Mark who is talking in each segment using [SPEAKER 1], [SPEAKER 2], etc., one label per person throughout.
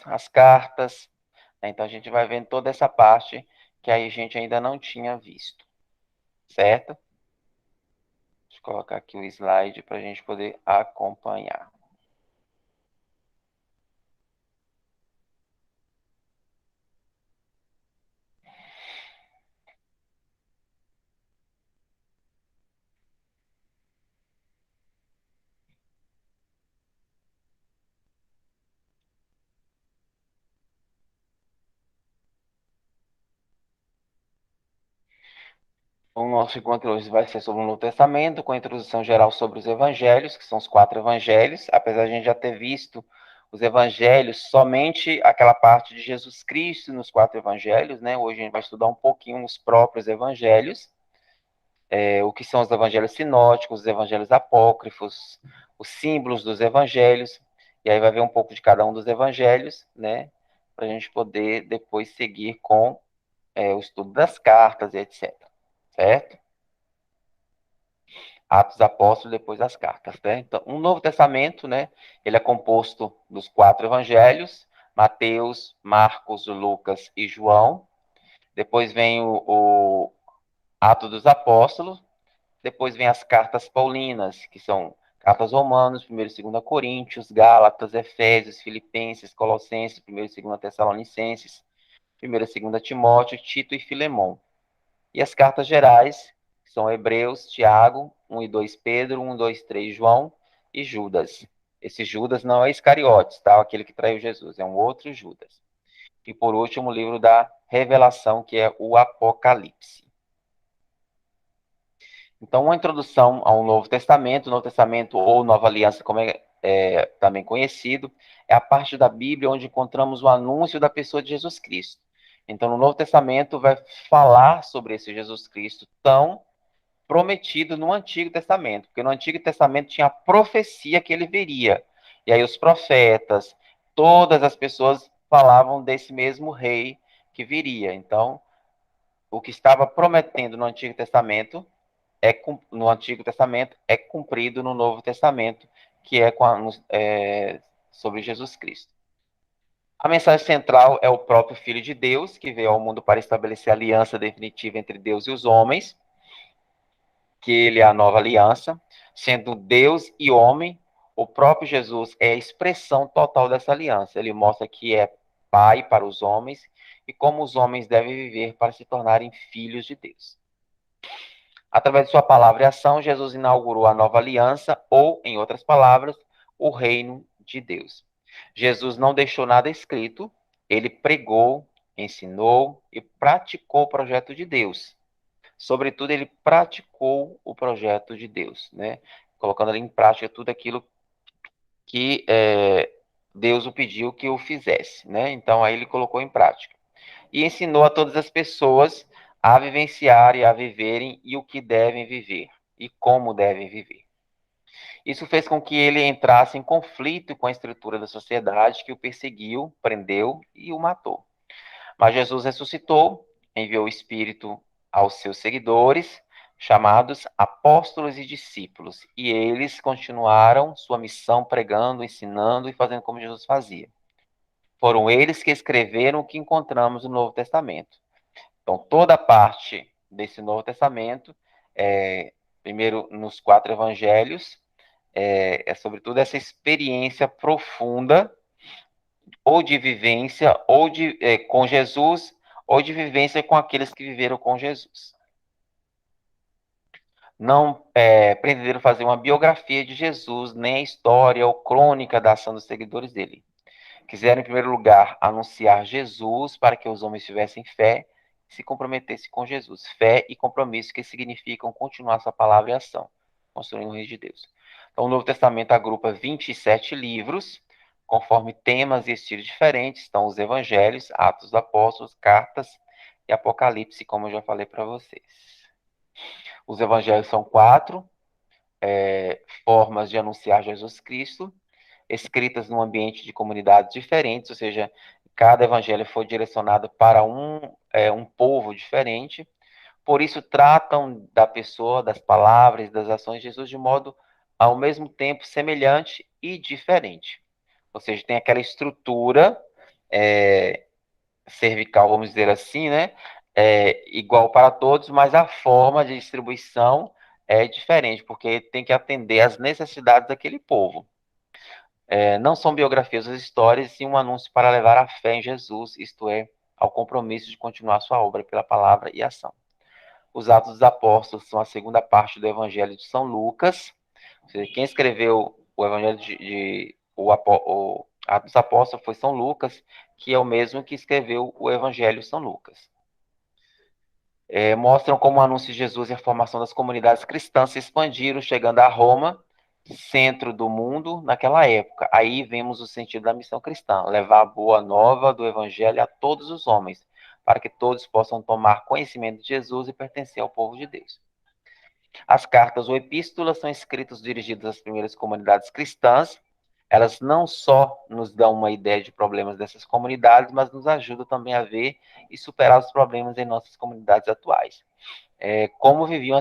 [SPEAKER 1] as cartas, né? Então a gente vai vendo toda essa parte que aí a gente ainda não tinha visto, certo? Deixa eu colocar aqui o slide para a gente poder acompanhar. O nosso encontro hoje vai ser sobre o Novo Testamento, com a introdução geral sobre os evangelhos, que são os 4 evangelhos, apesar de a gente já ter visto os evangelhos, somente aquela parte de Jesus Cristo nos 4 evangelhos, né? Hoje a gente vai estudar um pouquinho os próprios evangelhos, o que são os evangelhos sinóticos, os evangelhos apócrifos, os símbolos dos evangelhos, e aí vai ver um pouco de cada um dos evangelhos, né? Para a gente poder depois seguir com o estudo das cartas e etc. Certo? Atos Apóstolos, depois as cartas, né? Então, o Novo Testamento, né? Ele é composto dos 4 evangelhos, Mateus, Marcos, Lucas e João. Depois vem o Atos dos Apóstolos. Depois vem as cartas paulinas, que são cartas Romanos, 1 e 2 Coríntios, Gálatas, Efésios, Filipenses, Colossenses, 1 e 2 Tessalonicenses, 1 e 2 Timóteo, Tito e Filemão. E as cartas gerais, que são Hebreus, Tiago, 1 e 2 Pedro, 1, 2, 3 João e Judas. Esse Judas não é Iscariotes, tá? Aquele que traiu Jesus, é um outro Judas. E por último, o livro da Revelação, que é o Apocalipse. Então, uma introdução ao Novo Testamento ou Nova Aliança, como é também conhecido, é a parte da Bíblia onde encontramos o anúncio da pessoa de Jesus Cristo. Então, no Novo Testamento vai falar sobre esse Jesus Cristo tão prometido no Antigo Testamento, porque no Antigo Testamento tinha a profecia que ele viria. E aí os profetas, todas as pessoas falavam desse mesmo rei que viria. Então, o que estava prometendo no Antigo Testamento é cumprido no Novo Testamento, que sobre Jesus Cristo. A mensagem central é o próprio Filho de Deus, que veio ao mundo para estabelecer a aliança definitiva entre Deus e os homens, que ele é a nova aliança, sendo Deus e homem, o próprio Jesus é a expressão total dessa aliança. Ele mostra que é pai para os homens e como os homens devem viver para se tornarem filhos de Deus. Através de sua palavra e ação, Jesus inaugurou a nova aliança, ou, em outras palavras, o reino de Deus. Jesus não deixou nada escrito, ele pregou, ensinou e praticou o projeto de Deus. Sobretudo, ele praticou o projeto de Deus, né? Colocando ali em prática tudo aquilo que Deus o pediu que o fizesse, né? Então, aí ele colocou em prática. E ensinou a todas as pessoas a vivenciar e a viverem e o que devem viver e como devem viver. Isso fez com que ele entrasse em conflito com a estrutura da sociedade que o perseguiu, prendeu e o matou. Mas Jesus ressuscitou, enviou o Espírito aos seus seguidores, chamados apóstolos e discípulos, e eles continuaram sua missão pregando, ensinando e fazendo como Jesus fazia. Foram eles que escreveram o que encontramos no Novo Testamento. Então, toda a parte desse Novo Testamento, primeiro nos 4 evangelhos, sobretudo essa experiência profunda, ou de vivência, ou com Jesus, ou de vivência com aqueles que viveram com Jesus. Não pretenderam fazer uma biografia de Jesus, nem a história ou crônica da ação dos seguidores dele. Quiseram, em primeiro lugar, anunciar Jesus para que os homens tivessem fé e se comprometessem com Jesus. Fé e compromisso que significam continuar sua palavra e ação, construindo o reino de Deus. Então, o Novo Testamento agrupa 27 livros, conforme temas e estilos diferentes. Estão os evangelhos, Atos dos Apóstolos, cartas e Apocalipse, como eu já falei para vocês. Os evangelhos são 4 formas de anunciar Jesus Cristo, escritas num ambiente de comunidades diferentes, ou seja, cada evangelho foi direcionado para um povo diferente. Por isso, tratam da pessoa, das palavras, das ações de Jesus de modo, ao mesmo tempo, semelhante e diferente. ou seja, tem aquela estrutura cervical, vamos dizer assim, né? Igual para todos, mas a forma de distribuição é diferente, porque tem que atender às necessidades daquele povo. Não são biografias das histórias, sim um anúncio para levar a fé em Jesus, isto é, ao compromisso de continuar sua obra pela palavra e ação. Os Atos dos Apóstolos são a segunda parte do Evangelho de São Lucas. Ou seja, quem escreveu o Evangelho o Atos dos Apóstolos foi São Lucas, que é o mesmo que escreveu o Evangelho de São Lucas. Mostram como o anúncio de Jesus e a formação das comunidades cristãs se expandiram, chegando a Roma, centro do mundo naquela época. Aí vemos o sentido da missão cristã, levar a boa nova do Evangelho a todos os homens, para que todos possam tomar conhecimento de Jesus e pertencer ao povo de Deus. As cartas ou epístolas são escritos dirigidos às primeiras comunidades cristãs. Elas não só nos dão uma ideia de problemas dessas comunidades, mas nos ajudam também a ver e superar os problemas em nossas comunidades atuais. Como viviam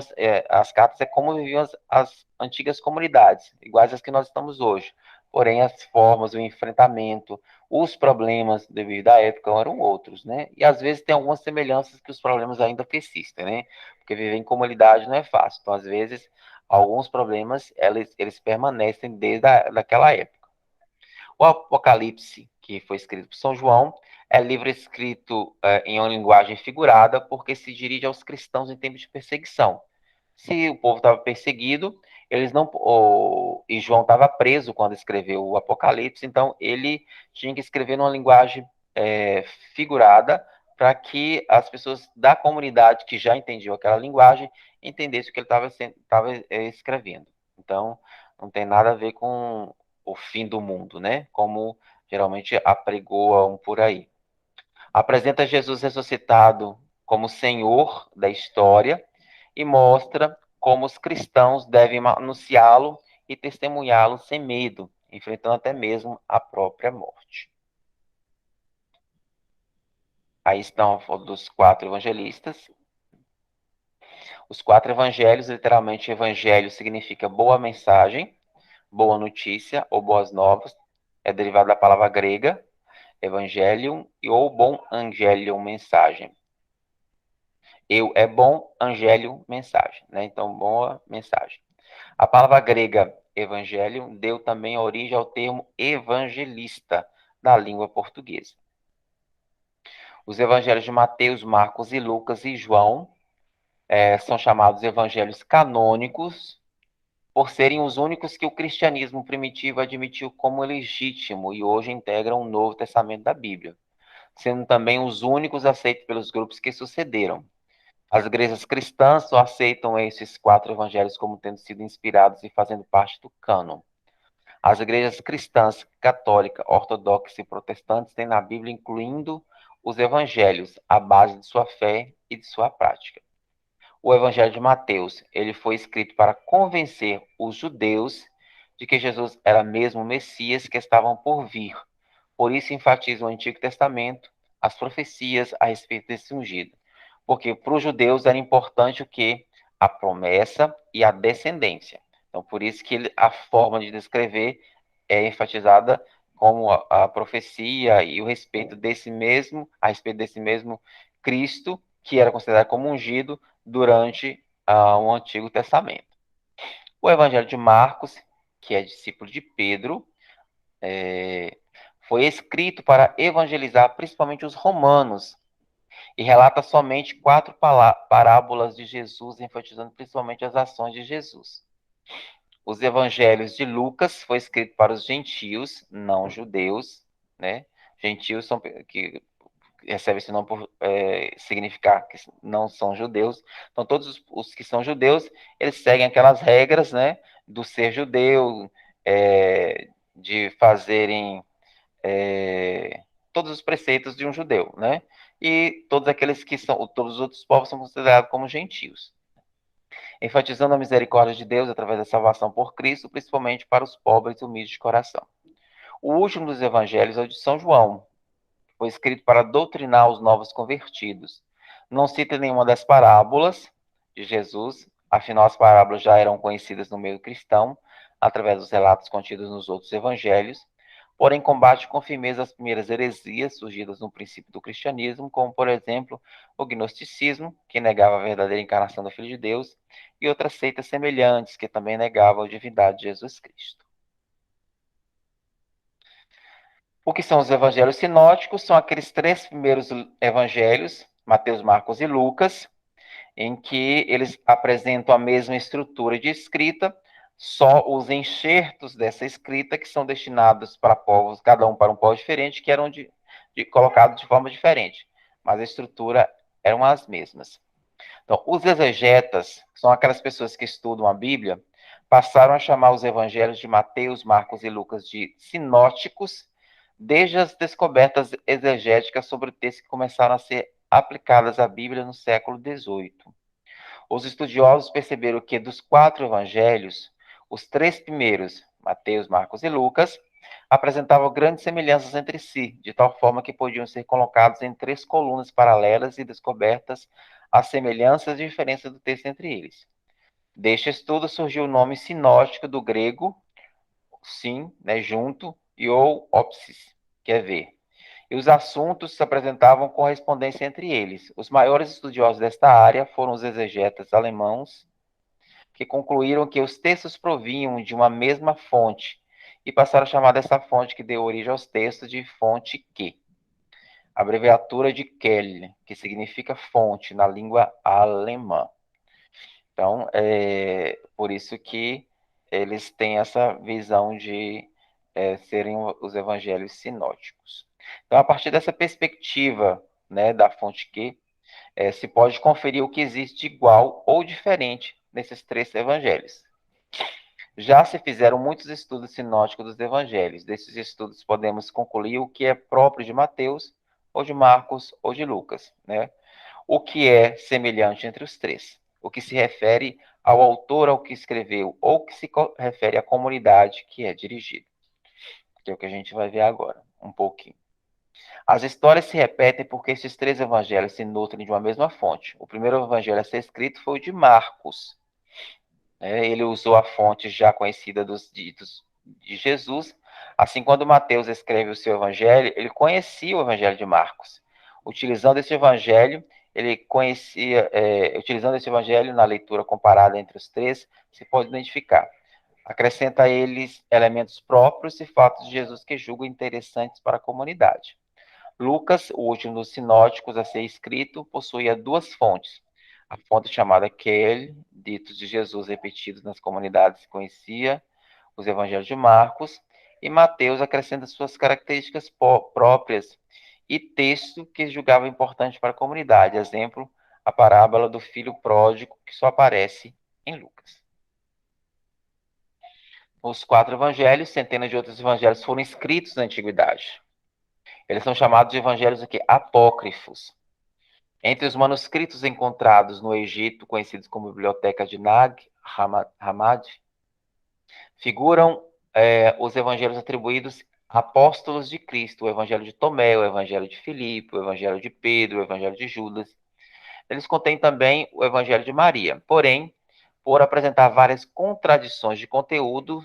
[SPEAKER 1] as cartas, como viviam as antigas comunidades, iguais às que nós estamos hoje. Porém, as formas, o enfrentamento, os problemas devido à época eram outros, né? E às vezes tem algumas semelhanças que os problemas ainda persistem, né? Porque viver em comunidade não é fácil. Então, às vezes, alguns problemas, eles permanecem desde daquela época. O Apocalipse, que foi escrito por São João, é livro escrito em uma linguagem figurada, porque se dirige aos cristãos em tempos de perseguição. Se o povo estava perseguido, eles não. E João estava preso quando escreveu o Apocalipse, então ele tinha que escrever numa linguagem figurada para que as pessoas da comunidade que já entendiam aquela linguagem entendessem o que ele estava escrevendo. Então, não tem nada a ver com o fim do mundo, né? Como geralmente apregoam por aí. Apresenta Jesus ressuscitado como Senhor da história e mostra como os cristãos devem anunciá-lo e testemunhá-lo sem medo, enfrentando até mesmo a própria morte. Aí estão dos quatro evangelistas. Os quatro evangelhos, literalmente, evangelho significa boa mensagem, boa notícia ou boas novas, é derivado da palavra grega, evangelium, ou bom angelium, mensagem. É bom, angelium, mensagem, né? Então, boa mensagem. A palavra grega evangelium deu também origem ao termo evangelista na língua portuguesa. Os evangelhos de Mateus, Marcos e Lucas e João são chamados evangelhos canônicos, por serem os únicos que o cristianismo primitivo admitiu como legítimo e hoje integram o Novo Testamento da Bíblia, sendo também os únicos aceitos pelos grupos que sucederam. As igrejas cristãs só aceitam esses quatro evangelhos como tendo sido inspirados e fazendo parte do cânon. As igrejas cristãs, católica, ortodoxa e protestantes têm na Bíblia incluindo os evangelhos, a base de sua fé e de sua prática. O Evangelho de Mateus, ele foi escrito para convencer os judeus de que Jesus era mesmo o Messias que estavam por vir. Por isso enfatiza o Antigo Testamento, as profecias a respeito desse ungido. Porque para os judeus era importante o que? A promessa e a descendência. Então, por isso que a forma de descrever é enfatizada como a profecia e o respeito desse mesmo, a respeito desse mesmo Cristo, que era considerado como ungido durante o Antigo Testamento. O Evangelho de Marcos, que é discípulo de Pedro, foi escrito para evangelizar principalmente os romanos e relata somente quatro parábolas de Jesus, enfatizando principalmente as ações de Jesus. Os evangelhos de Lucas foi escrito para os gentios, não judeus, né? Gentios são que recebe esse nome por significar que não são judeus. Então, todos os que são judeus, eles seguem aquelas regras, né, do ser judeu, de fazerem todos os preceitos de um judeu, né? E todos aqueles que são, todos os outros povos são considerados como gentios. Enfatizando a misericórdia de Deus através da salvação por Cristo, principalmente para os pobres e humildes de coração. O último dos evangelhos é o de São João, foi escrito para doutrinar os novos convertidos. Não cita nenhuma das parábolas de Jesus, afinal as parábolas já eram conhecidas no meio cristão, através dos relatos contidos nos outros evangelhos. porém combate com firmeza as primeiras heresias surgidas no princípio do cristianismo, como, por exemplo, o gnosticismo, que negava a verdadeira encarnação do Filho de Deus, e outras seitas semelhantes, que também negavam a divindade de Jesus Cristo. O que são os evangelhos sinóticos? São aqueles 3 primeiros evangelhos, Mateus, Marcos e Lucas, em que eles apresentam a mesma estrutura de escrita, só os enxertos dessa escrita que são destinados para povos, cada um para um povo diferente, que eram colocados de forma diferente, mas a estrutura eram as mesmas. Então, os exegetas, que são aquelas pessoas que estudam a Bíblia, passaram a chamar os evangelhos de Mateus, Marcos e Lucas de sinóticos, desde as descobertas exegéticas sobre o texto que começaram a ser aplicadas à Bíblia no século XVIII. Os estudiosos perceberam que dos 4 evangelhos, os 3 primeiros, Mateus, Marcos e Lucas, apresentavam grandes semelhanças entre si, de tal forma que podiam ser colocados em 3 colunas paralelas e descobertas as semelhanças e diferenças do texto entre eles. Deste estudo surgiu o nome sinótico do grego, sim, né, junto, e ou ópsis, que é ver. E os assuntos se apresentavam correspondência entre eles. Os maiores estudiosos desta área foram os exegetas alemãos, que concluíram que os textos provinham de uma mesma fonte e passaram a chamar dessa fonte que deu origem aos textos de fonte Q, abreviatura de Quelle, que significa fonte na língua alemã. Então, por isso que eles têm essa visão de serem os evangelhos sinóticos. Então, a partir dessa perspectiva, né, da fonte Q, se pode conferir o que existe igual ou diferente nesses 3 evangelhos. Já se fizeram muitos estudos sinóticos dos evangelhos. Desses estudos podemos concluir o que é próprio de Mateus, ou de Marcos, ou de Lucas, né? O que é semelhante entre os 3. O que se refere ao autor, ao que escreveu, ou que se refere à comunidade que é dirigida. Que é o que a gente vai ver agora, um pouquinho. As histórias se repetem porque esses 3 evangelhos se nutrem de uma mesma fonte. O primeiro evangelho a ser escrito foi o de Marcos. Ele usou a fonte já conhecida dos ditos de Jesus. Assim, quando Mateus escreve o seu evangelho, ele conhecia o evangelho de Marcos. Utilizando esse evangelho, utilizando esse evangelho na leitura comparada entre os 3, se pode identificar. Acrescenta a eles elementos próprios e fatos de Jesus que julga interessantes para a comunidade. Lucas, o último dos sinóticos a ser escrito, possuía 2 fontes. A fonte chamada Quelle, ditos de Jesus repetidos nas comunidades que conhecia, os evangelhos de Marcos, e Mateus acrescenta suas características próprias e texto que julgava importante para a comunidade. Exemplo, a parábola do filho pródigo, que só aparece em Lucas. Os 4 evangelhos, centenas de outros evangelhos foram escritos na antiguidade. Eles são chamados de evangelhos aqui, apócrifos. Entre os manuscritos encontrados no Egito, conhecidos como Biblioteca de Nag Hammadi, figuram os evangelhos atribuídos a apóstolos de Cristo, o evangelho de Tomé, o evangelho de Filipe, o evangelho de Pedro, o evangelho de Judas. Eles contêm também o evangelho de Maria. Porém, por apresentar várias contradições de conteúdo,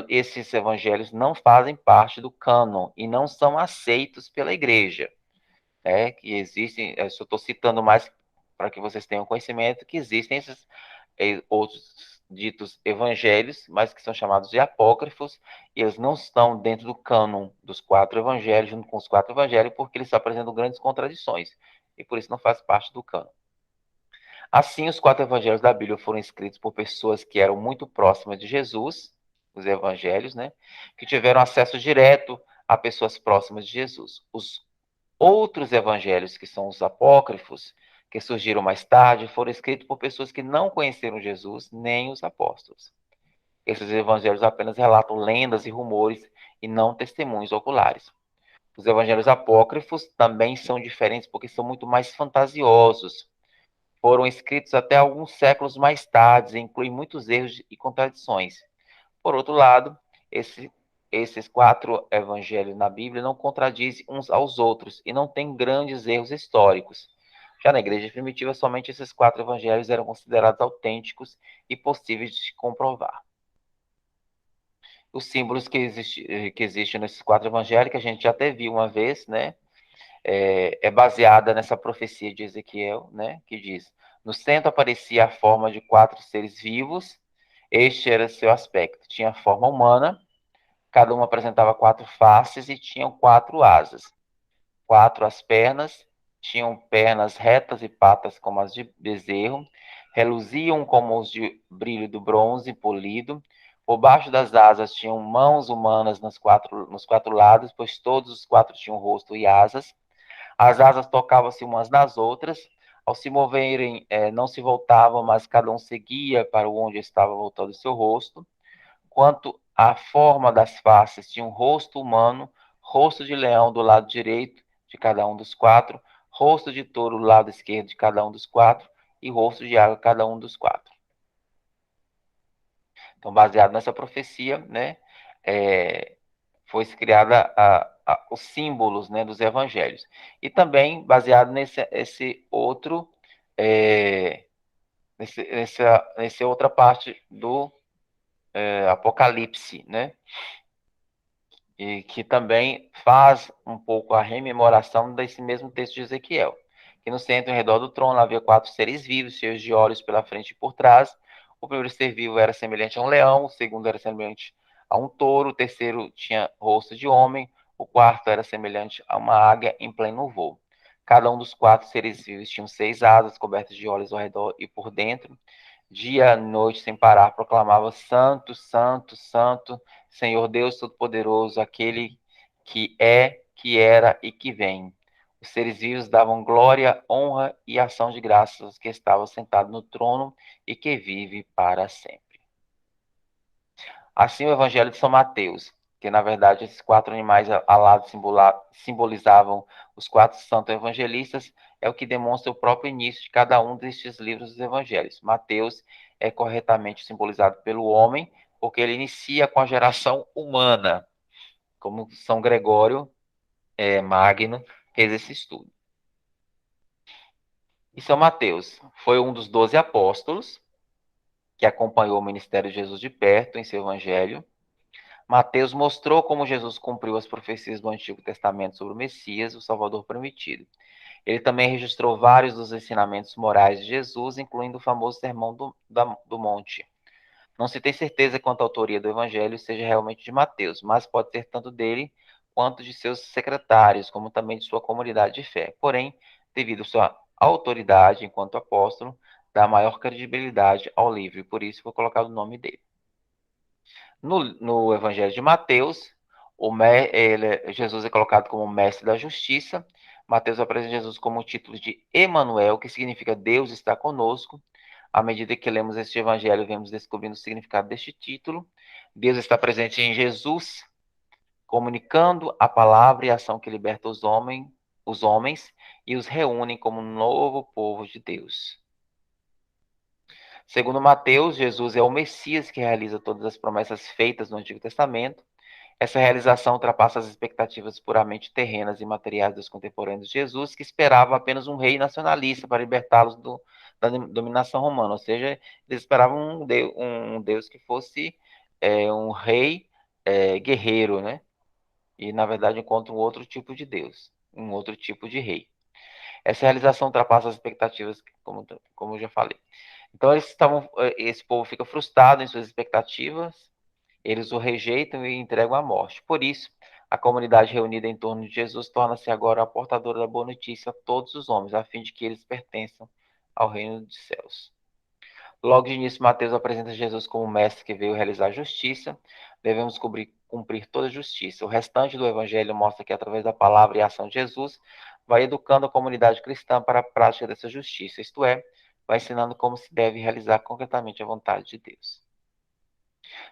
[SPEAKER 1] esses evangelhos não fazem parte do cânon e não são aceitos pela igreja. Que existem, eu só estou citando mais para que vocês tenham conhecimento, que existem esses outros ditos evangelhos, mas que são chamados de apócrifos, e eles não estão dentro do cânon dos 4 evangelhos, junto com os 4 evangelhos, porque eles apresentam grandes contradições, e por isso não faz parte do cânon. Assim, os 4 evangelhos da Bíblia foram escritos por pessoas que eram muito próximas de Jesus, os evangelhos, né, que tiveram acesso direto a pessoas próximas de Jesus. Os outros evangelhos, que são os apócrifos, que surgiram mais tarde, foram escritos por pessoas que não conheceram Jesus, nem os apóstolos. Esses evangelhos apenas relatam lendas e rumores e não testemunhos oculares. Os evangelhos apócrifos também são diferentes porque são muito mais fantasiosos. Foram escritos até alguns séculos mais tarde e incluem muitos erros e contradições. Por outro lado, esses 4 evangelhos na Bíblia não contradizem uns aos outros e não têm grandes erros históricos. Já na igreja primitiva, somente esses 4 evangelhos eram considerados autênticos e possíveis de comprovar. os símbolos que existem nesses 4 evangelhos, que a gente já até viu uma vez, né? É baseada nessa profecia de Ezequiel, né? Que diz: no centro aparecia a forma de 4 seres vivos, este era seu aspecto. Tinha forma humana, cada um apresentava 4 faces e tinham 4 asas. 4 as pernas, tinham pernas retas e patas como as de bezerro, reluziam como os de brilho do bronze polido. Por baixo das asas tinham mãos humanas nos 4 lados, pois todos os 4 tinham rosto e asas. As asas tocavam-se umas nas outras. Ao se moverem, não se voltavam, mas cada um seguia para onde estava voltando o seu rosto. Quanto à forma das faces, tinha um rosto humano, rosto de leão do lado direito de cada um dos 4, rosto de touro do lado esquerdo de cada um dos 4 e rosto de água cada um dos 4. Então, baseado nessa profecia, né, foi criada os símbolos, né, dos evangelhos. E também baseado nesse outro, nessa outra parte do Apocalipse, né? E que também faz um pouco a rememoração desse mesmo texto de Ezequiel. Que no centro, ao redor do trono, havia 4 seres vivos, cheios de olhos pela frente e por trás. O primeiro ser vivo era semelhante a um leão, o segundo era semelhante a um touro, o terceiro tinha rosto de homem, o quarto era semelhante a uma águia em pleno voo. Cada um dos 4 seres vivos tinha 6 asas cobertas de olhos ao redor e por dentro. Dia e noite, sem parar, proclamava: Santo, Santo, Santo, Senhor Deus Todo-Poderoso, aquele que é, que era e que vem. Os seres vivos davam glória, honra e ação de graças aos que estavam sentados no trono e que vive para sempre. Assim, o Evangelho de São Mateus, que na verdade esses 4 animais alados simbolizavam os 4 santos evangelistas, é o que demonstra o próprio início de cada um destes livros dos evangelhos. Mateus é corretamente simbolizado pelo homem, porque ele inicia com a geração humana, como São Gregório Magno fez esse estudo. E São Mateus foi um dos 12 apóstolos que acompanhou o ministério de Jesus de perto em seu evangelho. Mateus mostrou como Jesus cumpriu as profecias do Antigo Testamento sobre o Messias, o Salvador prometido. Ele também registrou vários dos ensinamentos morais de Jesus, incluindo o famoso Sermão do Monte. Não se tem certeza quanto à autoria do Evangelho seja realmente de Mateus, mas pode ser tanto dele quanto de seus secretários, como também de sua comunidade de fé. Porém, devido à sua autoridade enquanto apóstolo, dá maior credibilidade ao livro, e por isso foi colocado o nome dele. No Evangelho de Mateus, Jesus é colocado como mestre da justiça. Mateus apresenta Jesus como o título de Emanuel, que significa Deus está conosco. À medida que lemos este evangelho, vemos descobrindo o significado deste título. Deus está presente em Jesus, comunicando a palavra e a ação que liberta os homens e os reúnem como um novo povo de Deus. Segundo Mateus, Jesus é o Messias que realiza todas as promessas feitas no Antigo Testamento. Essa realização ultrapassa as expectativas puramente terrenas e materiais dos contemporâneos de Jesus, que esperavam apenas um rei nacionalista para libertá-los da dominação romana. Ou seja, eles esperavam um Deus que fosse um rei guerreiro, né? E, na verdade, encontram um outro tipo de Deus, um outro tipo de rei. Essa realização ultrapassa as expectativas, como eu já falei. Então, esse povo fica frustrado em suas expectativas, eles o rejeitam e entregam à morte. Por isso, a comunidade reunida em torno de Jesus torna-se agora a portadora da boa notícia a todos os homens, a fim de que eles pertençam ao reino dos céus. Logo de início, Mateus apresenta Jesus como mestre que veio realizar justiça. Devemos cumprir toda a justiça. O restante do evangelho mostra que, através da palavra e ação de Jesus, vai educando a comunidade cristã para a prática dessa justiça, isto é, vai ensinando como se deve realizar concretamente a vontade de Deus.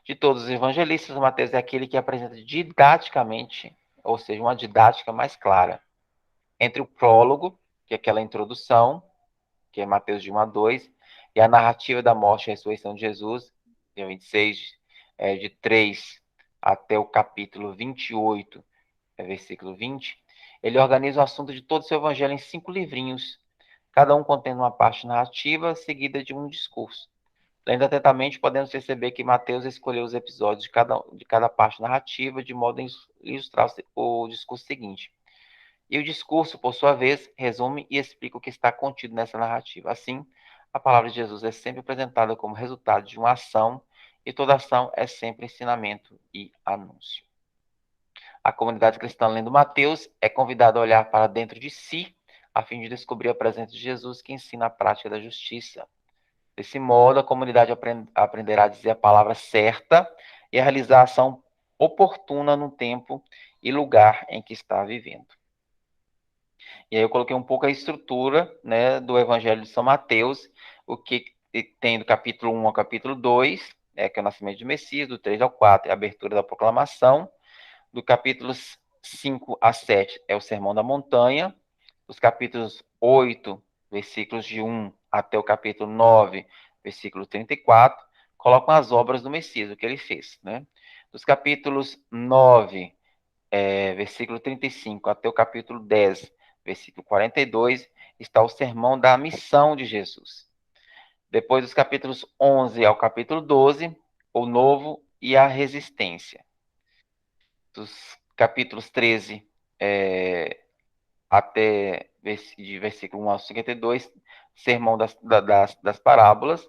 [SPEAKER 1] De todos os evangelistas, Mateus é aquele que apresenta didaticamente, ou seja, uma didática mais clara, entre o prólogo, que é aquela introdução, que é Mateus de 1 a 2, e a narrativa da morte e ressurreição de Jesus, dia 26, de 3 até o capítulo 28, versículo 20, ele organiza o assunto de todo o seu evangelho em 5 livrinhos, cada um contendo uma parte narrativa seguida de um discurso. Lendo atentamente, podemos perceber que Mateus escolheu os episódios de cada parte narrativa de modo a ilustrar o discurso seguinte. E o discurso, por sua vez, resume e explica o que está contido nessa narrativa. Assim, a palavra de Jesus é sempre apresentada como resultado de uma ação, e toda ação é sempre ensinamento e anúncio. A comunidade cristã, lendo Mateus, é convidada a olhar para dentro de si, a fim de descobrir a presença de Jesus que ensina a prática da justiça. Desse modo, a comunidade aprenderá a dizer a palavra certa e a realizar a ação oportuna no tempo e lugar em que está vivendo. E aí eu coloquei um pouco a estrutura, né, do Evangelho de São Mateus, o que tem do capítulo 1 ao capítulo 2, que é o nascimento de Messias, do 3 ao 4 é a abertura da proclamação, do capítulos 5 a 7 é o Sermão da Montanha, dos capítulos 8, versículos de 1 até o capítulo 9, versículo 34, colocam as obras do Messias, o que ele fez, né? Dos capítulos 9, versículo 35 até o capítulo 10, versículo 42, está o sermão da missão de Jesus. Depois dos capítulos 11 ao capítulo 12, o novo e a resistência. Dos capítulos 13 até de versículo 1 ao 52, sermão das parábolas.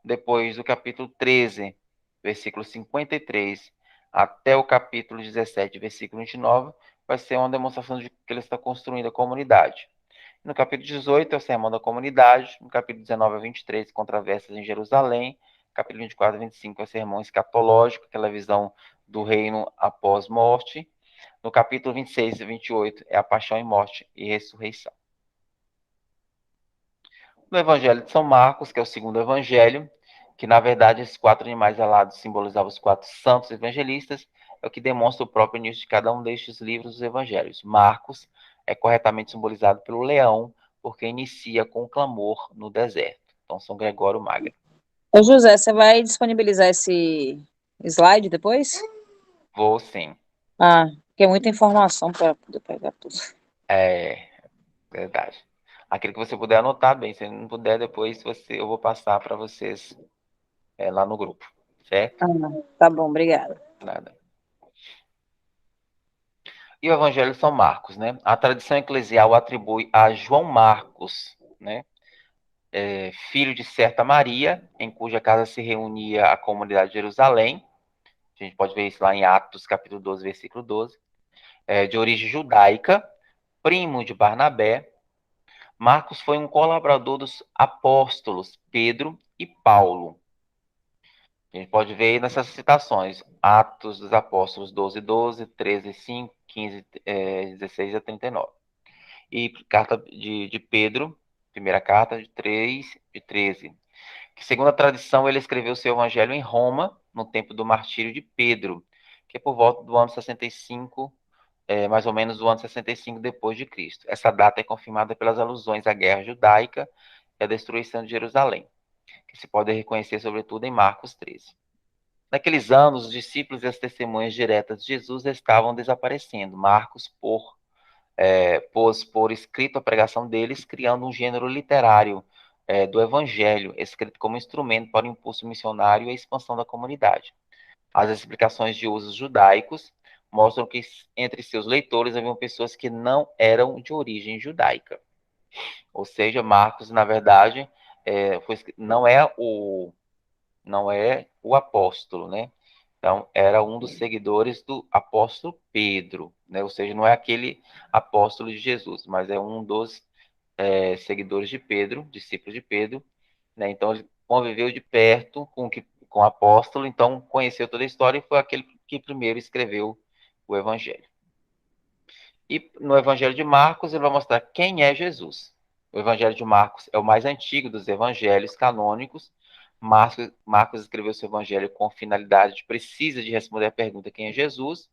[SPEAKER 1] Depois do capítulo 13, versículo 53, até o capítulo 17, versículo 29, vai ser uma demonstração de que ele está construindo a comunidade. No capítulo 18 é o sermão da comunidade, no capítulo 19 a 23, controvérsias em Jerusalém, capítulo 24 a 25 é o sermão escatológico, aquela visão do reino após morte, no capítulo 26 e 28 é a paixão e morte e ressurreição. No Evangelho de São Marcos, que é o segundo evangelho, que na verdade esses 4 animais alados simbolizavam os 4 santos evangelistas, é o que demonstra o próprio início de cada um destes livros dos evangelhos. Marcos é corretamente simbolizado pelo leão, porque inicia com o clamor no deserto. Então, São Gregório Magno.
[SPEAKER 2] Ô José, você vai disponibilizar esse slide depois?
[SPEAKER 1] Vou sim.
[SPEAKER 2] Ah, porque é muita informação para poder pegar tudo.
[SPEAKER 1] É verdade. Aquilo que você puder anotar bem, se não puder, depois eu vou passar para vocês lá no grupo, certo?
[SPEAKER 2] Ah, tá bom, obrigada.
[SPEAKER 1] Nada. E o Evangelho de São Marcos, né? A tradição eclesial atribui a João Marcos, né? Filho de certa Maria, em cuja casa se reunia a comunidade de Jerusalém. A gente pode ver isso lá em Atos, capítulo 12, versículo 12. De origem judaica, primo de Barnabé. Marcos foi um colaborador dos apóstolos Pedro e Paulo. A gente pode ver aí nessas citações, Atos dos Apóstolos 12, 12, 13, 5, 15, 16 a 39. E carta de Pedro, primeira carta de 3, de 13. Que, segundo a tradição, ele escreveu seu evangelho em Roma, no tempo do martírio de Pedro, que é por volta do ano 65, mais ou menos do ano 65 depois de Cristo. Essa data é confirmada pelas alusões à guerra judaica e à destruição de Jerusalém, que se pode reconhecer sobretudo em Marcos 13. Naqueles anos, os discípulos e as testemunhas diretas de Jesus estavam desaparecendo. Marcos pôs por escrito a pregação deles, criando um gênero literário do Evangelho, escrito como instrumento para o impulso missionário e a expansão da comunidade. As explicações de usos judaicos mostram que entre seus leitores haviam pessoas que não eram de origem judaica. Ou seja, Marcos, na verdade, não é o apóstolo, né? Então, era um dos seguidores do apóstolo Pedro, né? Ou seja, não é aquele apóstolo de Jesus, mas é um dos seguidores de Pedro, discípulos de Pedro, né? Então, ele conviveu de perto com o apóstolo, então conheceu toda a história e foi aquele que primeiro escreveu o evangelho. E no Evangelho de Marcos, ele vai mostrar quem é Jesus. O Evangelho de Marcos é o mais antigo dos evangelhos canônicos. Marcos escreveu seu evangelho com finalidade precisa de responder a pergunta quem é Jesus.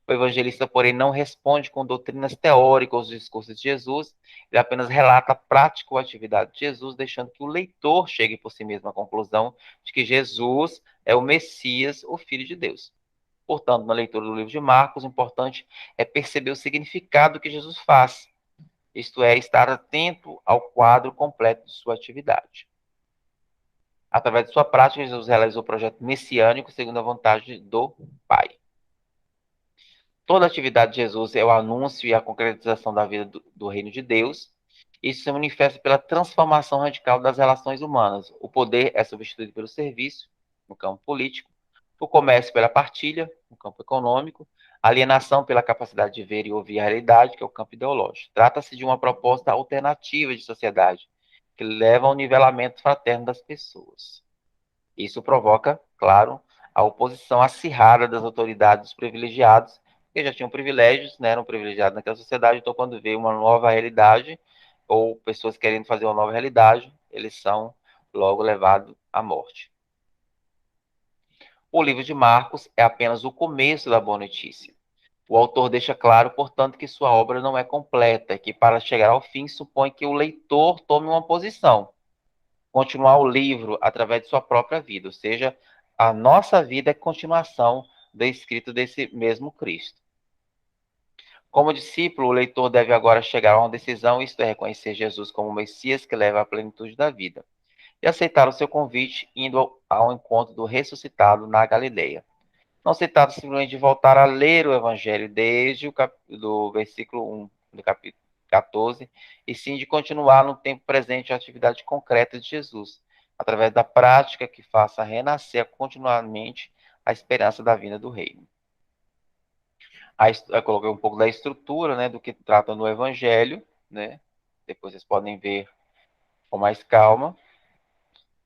[SPEAKER 1] O evangelista, porém, não responde com doutrinas teóricas aos discursos de Jesus, ele apenas relata a prática ou atividade de Jesus, deixando que o leitor chegue por si mesmo à conclusão de que Jesus é o Messias, o Filho de Deus. Portanto, na leitura do livro de Marcos, o importante é perceber o significado que Jesus faz, isto é, estar atento ao quadro completo de sua atividade. Através de sua prática, Jesus realizou o projeto messiânico segundo a vontade do Pai. Toda a atividade de Jesus é o anúncio e a concretização da vida do reino de Deus. Isso se manifesta pela transformação radical das relações humanas. O poder é substituído pelo serviço, no campo político, o comércio pela partilha, no campo econômico, a alienação pela capacidade de ver e ouvir a realidade, que é o campo ideológico. Trata-se de uma proposta alternativa de sociedade, que leva ao nivelamento fraterno das pessoas. Isso provoca, claro, a oposição acirrada das autoridades dos privilegiados, que já tinham privilégios, né, eram privilegiados naquela sociedade, então quando vê uma nova realidade, ou pessoas querendo fazer uma nova realidade, eles são logo levados à morte. O livro de Marcos é apenas o começo da boa notícia. O autor deixa claro, portanto, que sua obra não é completa, que para chegar ao fim supõe que o leitor tome uma posição, continuar o livro através de sua própria vida, ou seja, a nossa vida é continuação do escrito desse mesmo Cristo. Como discípulo, o leitor deve agora chegar a uma decisão, isto é, reconhecer Jesus como o Messias que leva à plenitude da vida, e aceitar o seu convite, indo ao encontro do ressuscitado na Galileia. Não se trata simplesmente de voltar a ler o Evangelho desde do versículo 1 do capítulo 14, e sim de continuar no tempo presente a atividade concreta de Jesus, através da prática que faça renascer continuamente a esperança da vinda do reino. Eu coloquei um pouco da estrutura, né, do que trata no Evangelho, né? Depois vocês podem ver com mais calma,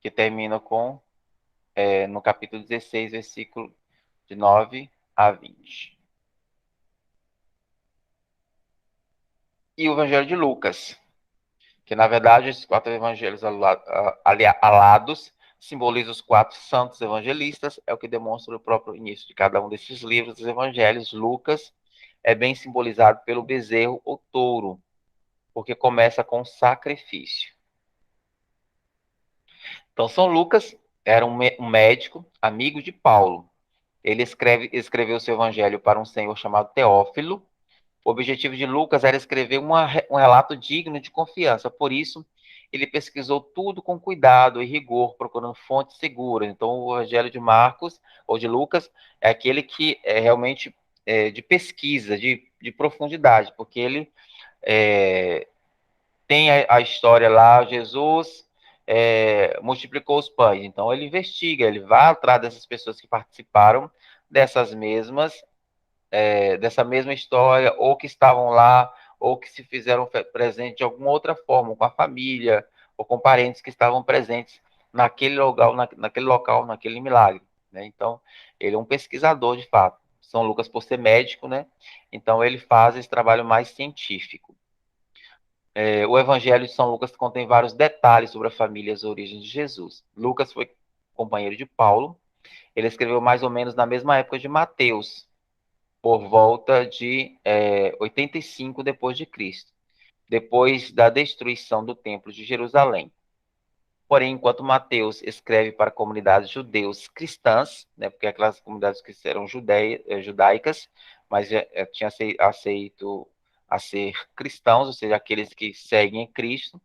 [SPEAKER 1] que termina com, no capítulo 16, versículo de 9 a 20. E o Evangelho de Lucas, que na verdade esses 4 evangelhos alados simbolizam os 4 santos evangelistas, é o que demonstra o próprio início de cada um desses livros dos evangelhos. Lucas é bem simbolizado pelo bezerro ou touro, porque começa com sacrifício. Então, São Lucas era um médico, amigo de Paulo. Ele escreveu seu evangelho para um senhor chamado Teófilo. O objetivo de Lucas era escrever um relato digno de confiança. Por isso, ele pesquisou tudo com cuidado e rigor, procurando fontes seguras. Então, o Evangelho de Marcos ou de Lucas é aquele que é realmente de pesquisa, de profundidade, porque ele tem a história lá, Jesus multiplicou os pães. Então, ele investiga, ele vai atrás dessas pessoas que participaram dessa mesma história, ou que estavam lá, ou que se fizeram presente de alguma outra forma, com a família, ou com parentes que estavam presentes naquele local, naquele milagre. Né? Então, ele é um pesquisador de fato. São Lucas, por ser médico, né? Então ele faz esse trabalho mais científico. O Evangelho de São Lucas contém vários detalhes sobre a família e as origens de Jesus. Lucas foi companheiro de Paulo. Ele escreveu mais ou menos na mesma época de Mateus, por volta de 85 depois de Cristo, depois da destruição do Templo de Jerusalém. Porém, enquanto Mateus escreve para comunidades judeus cristãs, né, porque aquelas comunidades que eram judaicas, mas tinha aceito a ser cristãos, ou seja, aqueles que seguem Cristo,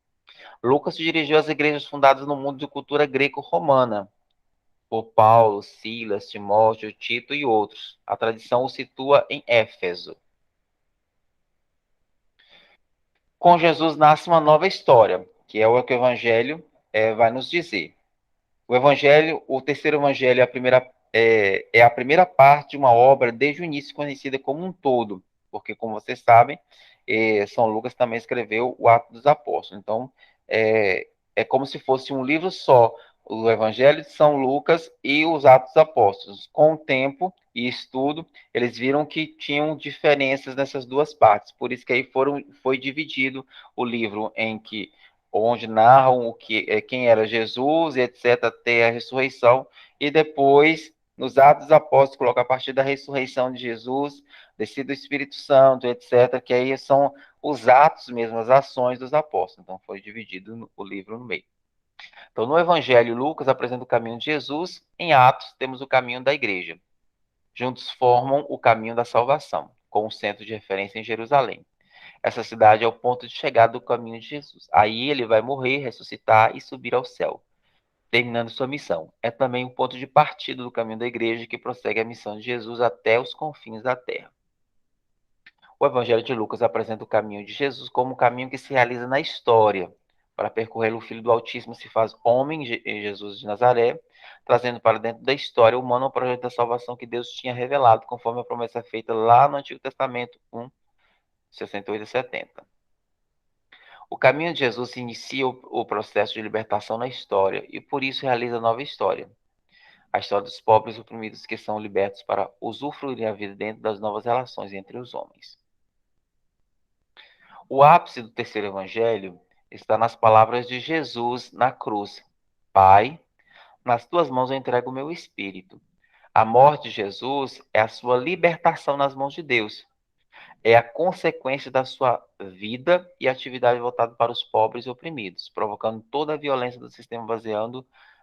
[SPEAKER 1] Lucas se dirigiu às igrejas fundadas no mundo de cultura greco-romana, por Paulo, Silas, Timóteo, Tito e outros. A tradição o situa em Éfeso. Com Jesus nasce uma nova história, que é o que o Evangelho vai nos dizer. O Evangelho, o terceiro Evangelho, é a primeira parte de uma obra desde o início conhecida como um todo, porque, como vocês sabem, São Lucas também escreveu o Atos dos Apóstolos. Então, é como se fosse um livro só, o Evangelho de São Lucas e os Atos dos Apóstolos. Com o tempo e estudo, eles viram que tinham diferenças nessas duas partes, por isso que aí foi dividido o livro em que onde narram quem era Jesus e etc., até a ressurreição, e depois, nos Atos dos Apóstolos, coloca a partir da ressurreição de Jesus, descido do Espírito Santo, etc., que aí são os atos mesmo, as ações dos apóstolos. Então, foi dividido o livro no meio. Então, no Evangelho, Lucas apresenta o caminho de Jesus, em Atos, temos o caminho da igreja. Juntos formam o caminho da salvação, com o centro de referência em Jerusalém. Essa cidade é o ponto de chegada do caminho de Jesus. Aí ele vai morrer, ressuscitar e subir ao céu. terminando sua missão. É também um ponto de partida do caminho da igreja que prossegue a missão de Jesus até os confins da terra. O Evangelho de Lucas apresenta o caminho de Jesus como um caminho que se realiza na história. Para percorrer o Filho do Altíssimo se faz homem, Jesus de Nazaré, trazendo para dentro da história humana o projeto da salvação que Deus tinha revelado, conforme a promessa feita lá no Antigo Testamento 1, 68 e 70. O caminho de Jesus inicia o processo de libertação na história e por isso realiza nova história. A história dos pobres oprimidos que são libertos para usufruir a vida dentro das novas relações entre os homens. O ápice do terceiro evangelho está nas palavras de Jesus na cruz. Pai, nas tuas mãos eu entrego o meu espírito. A morte de Jesus é a sua libertação nas mãos de Deus. É a consequência da sua vida e atividade voltada para os pobres e oprimidos, provocando toda a violência do sistema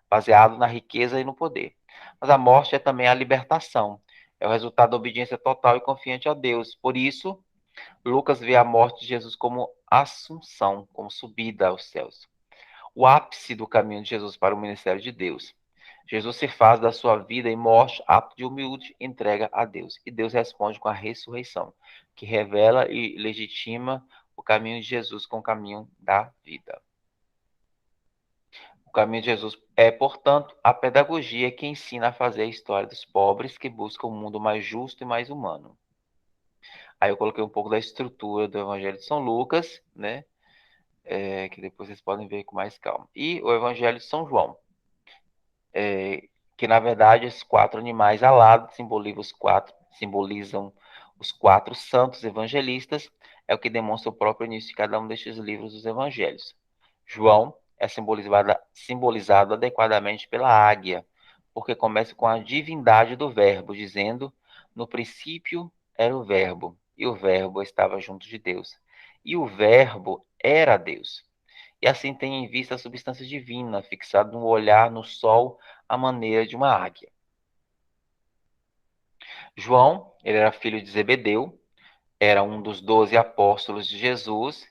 [SPEAKER 1] baseado na riqueza e no poder. Mas a morte é também a libertação. É o resultado da obediência total e confiante a Deus. Por isso, Lucas vê a morte de Jesus como assunção, como subida aos céus. O ápice do caminho de Jesus para o ministério de Deus. Jesus se faz da sua vida e morte ato de humilde entrega a Deus. E Deus responde com a ressurreição, que revela e legitima o caminho de Jesus com o caminho da vida. O caminho de Jesus é, portanto, a pedagogia que ensina a fazer a história dos pobres que buscam um mundo mais justo e mais humano. Aí eu coloquei um pouco da estrutura do Evangelho de São Lucas, né? Que depois vocês podem ver com mais calma. E o Evangelho de São João, que na verdade esses 4 animais alados simbolizam os 4 santos evangelistas, é o que demonstra o próprio início de cada um destes livros dos evangelhos. João é simbolizado adequadamente pela águia, porque começa com a divindade do verbo, dizendo: no princípio era o verbo, e o verbo estava junto de Deus, e o verbo era Deus. E assim tem em vista a substância divina, fixada no olhar no sol, à maneira de uma águia. João, ele era filho de Zebedeu, era um dos 12 apóstolos de Jesus,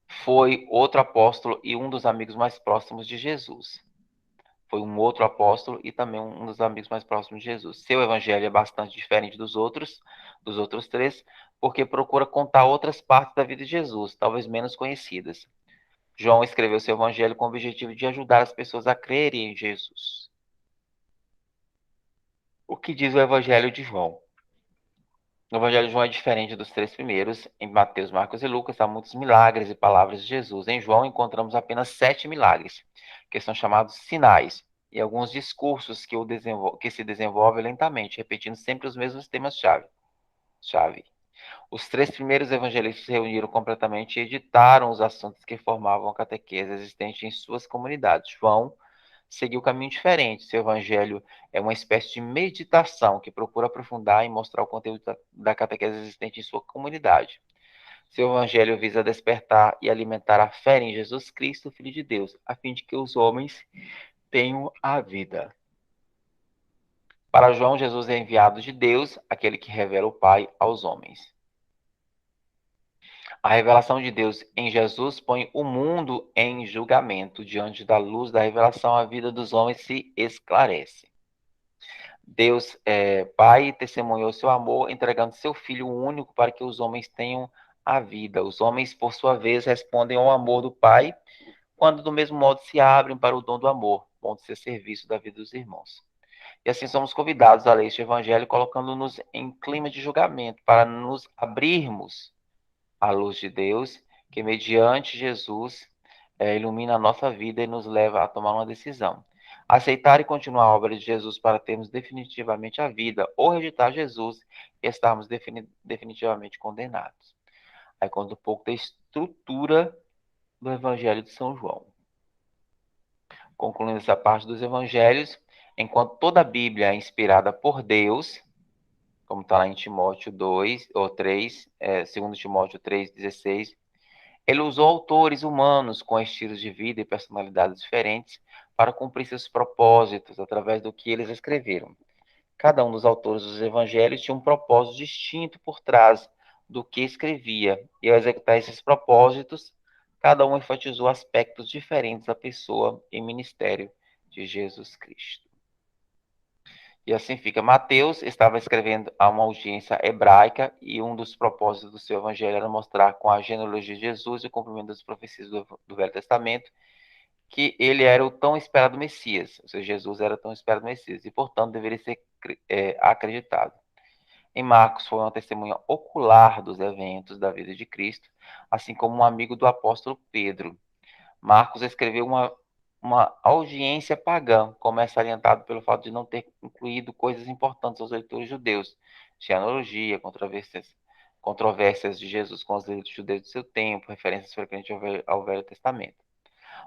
[SPEAKER 1] foi outro apóstolo e um dos amigos mais próximos de Jesus. Foi um outro apóstolo e também um dos amigos mais próximos de Jesus. Seu evangelho é bastante diferente dos outros 3, porque procura contar outras partes da vida de Jesus, talvez menos conhecidas. João escreveu seu evangelho com o objetivo de ajudar as pessoas a crerem em Jesus. O que diz o evangelho de João? O evangelho de João é diferente dos 3 primeiros. Em Mateus, Marcos e Lucas há muitos milagres e palavras de Jesus. Em João encontramos apenas 7 milagres, que são chamados sinais, e alguns discursos que se desenvolvem lentamente, repetindo sempre os mesmos temas-chave. Os 3 primeiros evangelistas se reuniram completamente e editaram os assuntos que formavam a catequese existente em suas comunidades. João seguiu um caminho diferente. Seu evangelho é uma espécie de meditação que procura aprofundar e mostrar o conteúdo da catequese existente em sua comunidade. Seu evangelho visa despertar e alimentar a fé em Jesus Cristo, Filho de Deus, a fim de que os homens tenham a vida. Para João, Jesus é enviado de Deus, aquele que revela o Pai aos homens. A revelação de Deus em Jesus põe o mundo em julgamento. Diante da luz da revelação, a vida dos homens se esclarece. Deus, Pai, testemunhou seu amor, entregando seu Filho único para que os homens tenham a vida. Os homens, por sua vez, respondem ao amor do Pai, quando do mesmo modo se abrem para o dom do amor, bom de ser serviço da vida dos irmãos. E assim somos convidados a ler este evangelho, colocando-nos em clima de julgamento, para nos abrirmos à luz de Deus, que mediante Jesus ilumina a nossa vida e nos leva a tomar uma decisão. Aceitar e continuar a obra de Jesus para termos definitivamente a vida, ou rejeitar Jesus e estarmos definitivamente condenados. Aí conta um pouco da estrutura do Evangelho de São João. Concluindo essa parte dos Evangelhos, enquanto toda a Bíblia é inspirada por Deus, como está lá em Timóteo 2, ou 3, 2 Timóteo 3,16, ele usou autores humanos com estilos de vida e personalidades diferentes para cumprir seus propósitos através do que eles escreveram. Cada um dos autores dos evangelhos tinha um propósito distinto por trás do que escrevia, e ao executar esses propósitos, Cada um enfatizou aspectos diferentes da pessoa e ministério de Jesus Cristo. E assim fica. Mateus estava escrevendo a uma audiência hebraica e um dos propósitos do seu evangelho era mostrar com a genealogia de Jesus e o cumprimento das profecias do Velho Testamento que ele era o tão esperado Messias, ou seja, Jesus era o tão esperado Messias e, portanto, deveria ser acreditado. Em Marcos foi uma testemunha ocular dos eventos da vida de Cristo, assim como um amigo do apóstolo Pedro. Marcos escreveu uma audiência pagã, como é salientado pelo fato de não ter incluído coisas importantes aos leitores judeus, genealogia, controvérsias de Jesus com os líderes judeus do seu tempo, referências frequentes ao Velho Testamento.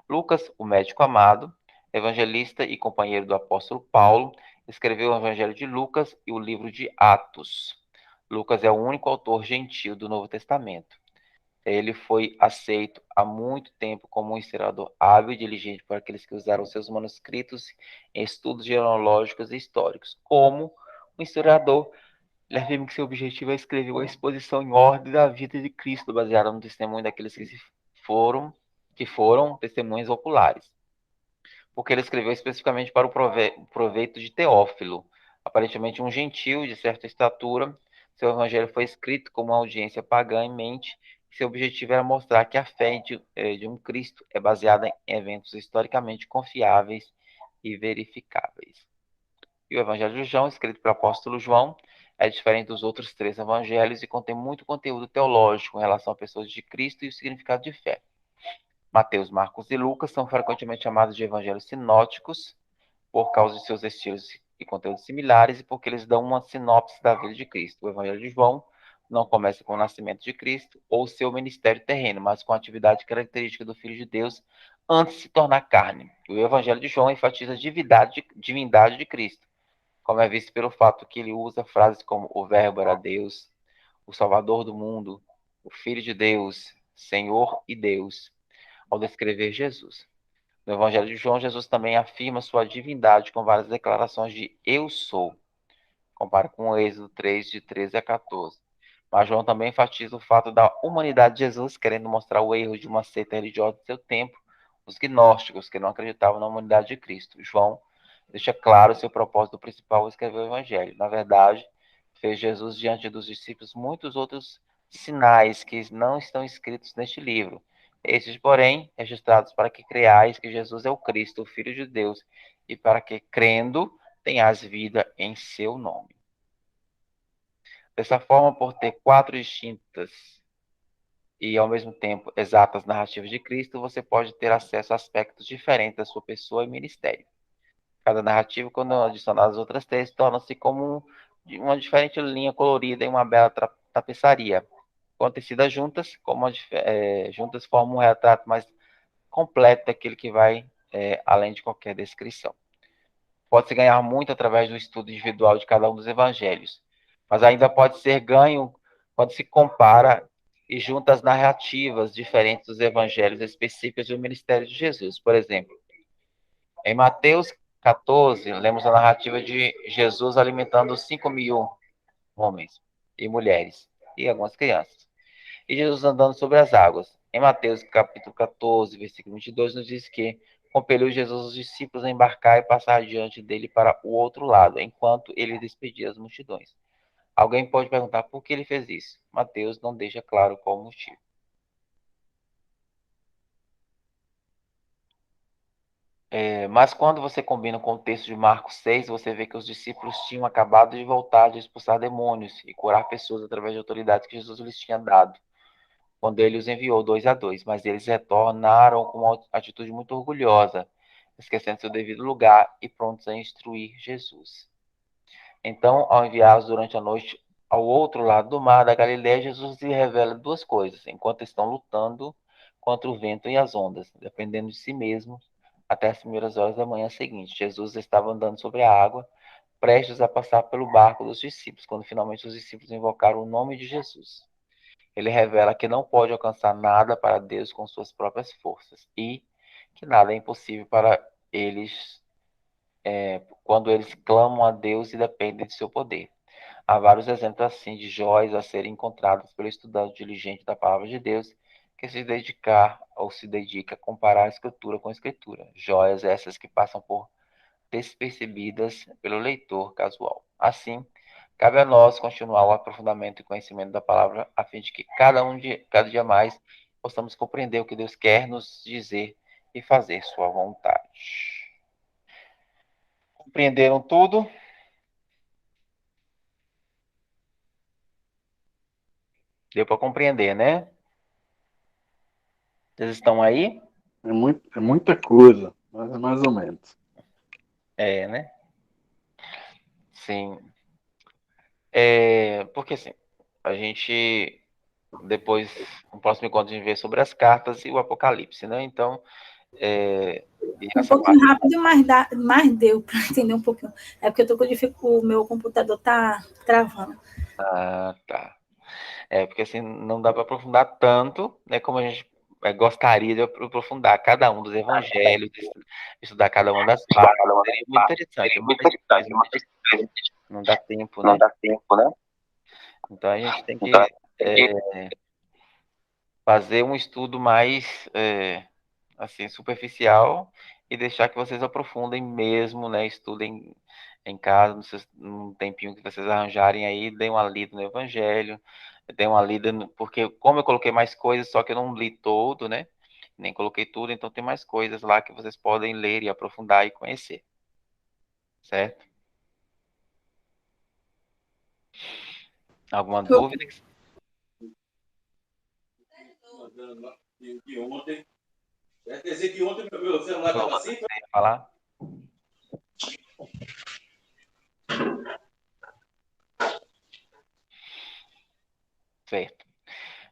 [SPEAKER 1] Lucas, o médico amado, evangelista e companheiro do apóstolo Paulo, escreveu o Evangelho de Lucas e o livro de Atos. Lucas é o único autor gentil do Novo Testamento. Ele foi aceito há muito tempo como um historiador hábil e diligente por aqueles que usaram seus manuscritos em estudos genealógicos e históricos. Como um historiador, ele afirma que seu objetivo é escrever uma exposição em ordem da vida de Cristo, baseada no testemunho daqueles que foram testemunhas oculares. Porque ele escreveu especificamente para o proveito de Teófilo, aparentemente um gentil de certa estatura. Seu evangelho foi escrito com uma audiência pagã em mente. Seu objetivo era mostrar que a fé de um Cristo é baseada em eventos historicamente confiáveis e verificáveis. E o Evangelho de João, escrito pelo apóstolo João, é diferente dos outros três evangelhos e contém muito conteúdo teológico em relação a pessoas de Cristo e o significado de fé. Mateus, Marcos e Lucas são frequentemente chamados de evangelhos sinóticos por causa de seus estilos e conteúdos similares e porque eles dão uma sinopse da vida de Cristo. O Evangelho de João não começa com o nascimento de Cristo ou seu ministério terreno, mas com a atividade característica do Filho de Deus antes de se tornar carne. O Evangelho de João enfatiza a divindade de Cristo, como é visto pelo fato que ele usa frases como o Verbo era Deus, o Salvador do mundo, o Filho de Deus, Senhor e Deus, ao descrever Jesus. No Evangelho de João, Jesus também afirma sua divindade com várias declarações de eu sou. Compara com o Êxodo 3, de 13 a 14. Mas João também enfatiza o fato da humanidade de Jesus, querendo mostrar o erro de uma seita religiosa do seu tempo, os gnósticos, que não acreditavam na humanidade de Cristo. João deixa claro seu propósito principal ao escrever o Evangelho. Na verdade, fez Jesus diante dos discípulos muitos outros sinais que não estão escritos neste livro. Estes, porém, registrados para que creais que Jesus é o Cristo, o Filho de Deus, e para que, crendo, tenhas vida em seu nome. Dessa forma, por ter quatro distintas e, ao mesmo tempo, exatas narrativas de Cristo, você pode ter acesso a aspectos diferentes da sua pessoa e ministério. Cada narrativa, quando adicionada às outras três, torna-se como uma diferente linha colorida em uma bela tapeçaria. Quando tecidas juntas, juntas formam um retrato mais completo daquele que vai além de qualquer descrição. Pode-se ganhar muito através do estudo individual de cada um dos evangelhos, mas ainda pode ser ganho quando se compara e junta as narrativas diferentes dos evangelhos específicos do ministério de Jesus. Por exemplo, em Mateus 14, lemos a narrativa de Jesus alimentando 5.000 homens e mulheres e algumas crianças. E Jesus andando sobre as águas. Em Mateus capítulo 14, versículo 22, nos diz que compeliu Jesus os discípulos a embarcar e passar diante dele para o outro lado, enquanto ele despedia as multidões. Alguém pode perguntar por que ele fez isso. Mateus não deixa claro qual o motivo. Mas quando você combina com o texto de Marcos 6, você vê que os discípulos tinham acabado de voltar de expulsar demônios e curar pessoas através de autoridades que Jesus lhes tinha dado, quando ele os enviou 2 a 2, mas eles retornaram com uma atitude muito orgulhosa, esquecendo seu devido lugar e prontos a instruir Jesus. Então, ao enviá-los durante a noite ao outro lado do mar da Galiléia, Jesus lhe revela duas coisas, enquanto estão lutando contra o vento e as ondas, dependendo de si mesmo, até as primeiras horas da manhã seguinte. Jesus estava andando sobre a água, prestes a passar pelo barco dos discípulos, quando finalmente os discípulos invocaram o nome de Jesus. Ele revela que não pode alcançar nada para Deus com suas próprias forças e que nada é impossível para eles quando eles clamam a Deus e dependem de seu poder. Há vários exemplos assim de joias a serem encontradas pelo estudante diligente da palavra de Deus, que se dedicar ou se dedica a comparar a escritura com a escritura. Joias essas que passam por despercebidas pelo leitor casual. Assim, cabe a nós continuar o aprofundamento e conhecimento da palavra, a fim de que cada dia mais possamos compreender o que Deus quer nos dizer e fazer sua vontade. Compreenderam tudo? Deu para compreender, né? Vocês estão aí?
[SPEAKER 3] É muita coisa, mas é mais ou menos.
[SPEAKER 1] É, né? Sim. Porque assim, a gente depois, no próximo encontro, a gente vê sobre as cartas e o Apocalipse, né? Então, e
[SPEAKER 4] Um
[SPEAKER 1] essa
[SPEAKER 4] pouquinho
[SPEAKER 1] parte.
[SPEAKER 4] rápido, mas deu para entender um pouquinho. É porque eu tô com dificuldade, o meu computador tá travando.
[SPEAKER 1] Ah, tá. Porque assim, não dá para aprofundar tanto, né, como a gente gostaria de aprofundar cada um dos evangelhos, estudar cada uma das partes. Seria muito interessante, muitas coisas, mas não dá tempo, né? Então a gente tem que fazer um estudo mais assim, superficial e deixar que vocês aprofundem mesmo, né? Estudem em casa, num tempinho que vocês arranjarem aí, deem uma lida no Evangelho, deem uma lida, porque como eu coloquei mais coisas, só que eu não li todo, né? Nem coloquei tudo, então tem mais coisas lá que vocês podem ler e aprofundar e conhecer. Certo? Alguma dúvida?
[SPEAKER 3] De ontem. Quer dizer que ontem meu celular estava assim?
[SPEAKER 1] Você ia falar? Certo.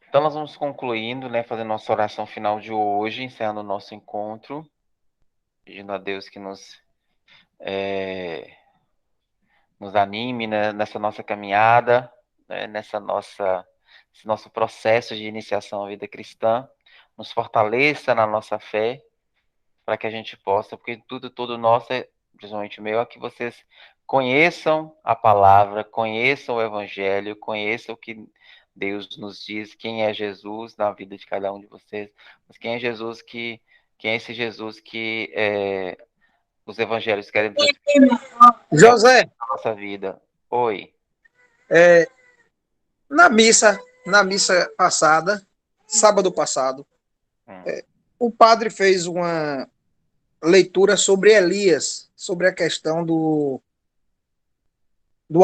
[SPEAKER 1] Então nós vamos concluindo, né, fazendo nossa oração final de hoje, encerrando o nosso encontro, pedindo a Deus que nos anime, né, nessa nossa caminhada, né, esse nosso processo de iniciação à vida cristã, nos fortaleça na nossa fé, para que a gente possa, porque tudo nosso, principalmente meu, é que vocês conheçam a palavra, conheçam o evangelho, conheçam o que Deus nos diz, quem é Jesus na vida de cada um de vocês, mas quem é esse Jesus que os evangelhos querem dizer
[SPEAKER 5] José,
[SPEAKER 1] na nossa vida. Oi.
[SPEAKER 5] na missa passada, sábado passado,
[SPEAKER 1] Hum,
[SPEAKER 5] o padre fez uma leitura sobre Elias, sobre a questão do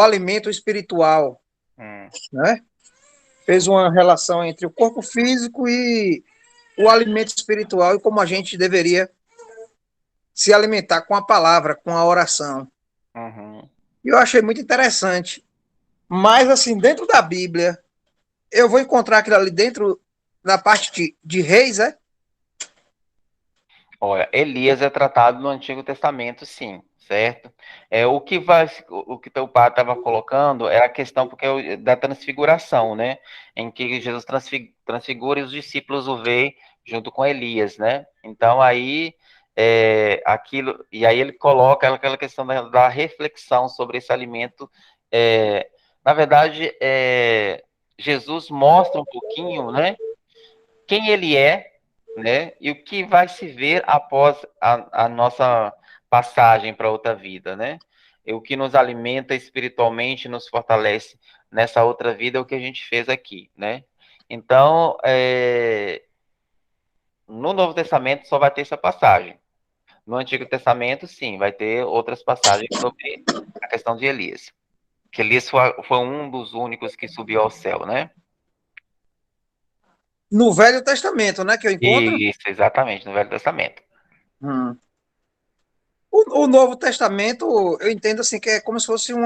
[SPEAKER 5] alimento espiritual,
[SPEAKER 1] hum,
[SPEAKER 5] né? Fez uma relação entre o corpo físico e o alimento espiritual e como a gente deveria se alimentar com a palavra, com a oração.
[SPEAKER 1] uhum.
[SPEAKER 5] E eu achei muito interessante. Mas, assim, dentro da Bíblia, eu vou encontrar aquilo ali dentro na parte de reis, é?
[SPEAKER 1] Olha, Elias é tratado no Antigo Testamento, sim, certo? O que teu pai estava colocando era a questão da transfiguração, né? Em que Jesus transfigura e os discípulos o veem junto com Elias, né? Então aí e aí ele coloca aquela questão da reflexão sobre esse alimento. Na verdade, Jesus mostra um pouquinho, né? Quem ele é, né? E o que vai se ver após a nossa passagem para outra vida, né? E o que nos alimenta espiritualmente, nos fortalece nessa outra vida é o que a gente fez aqui, né? Então, no Novo Testamento só vai ter essa passagem. No Antigo Testamento, sim, vai ter outras passagens sobre a questão de Elias. Que Elias foi um dos únicos que subiu ao céu, né?
[SPEAKER 5] No Velho Testamento, né, que eu encontro.
[SPEAKER 1] Isso, exatamente, no Velho Testamento.
[SPEAKER 5] Hum. O Novo Testamento, eu entendo assim que é como se fosse um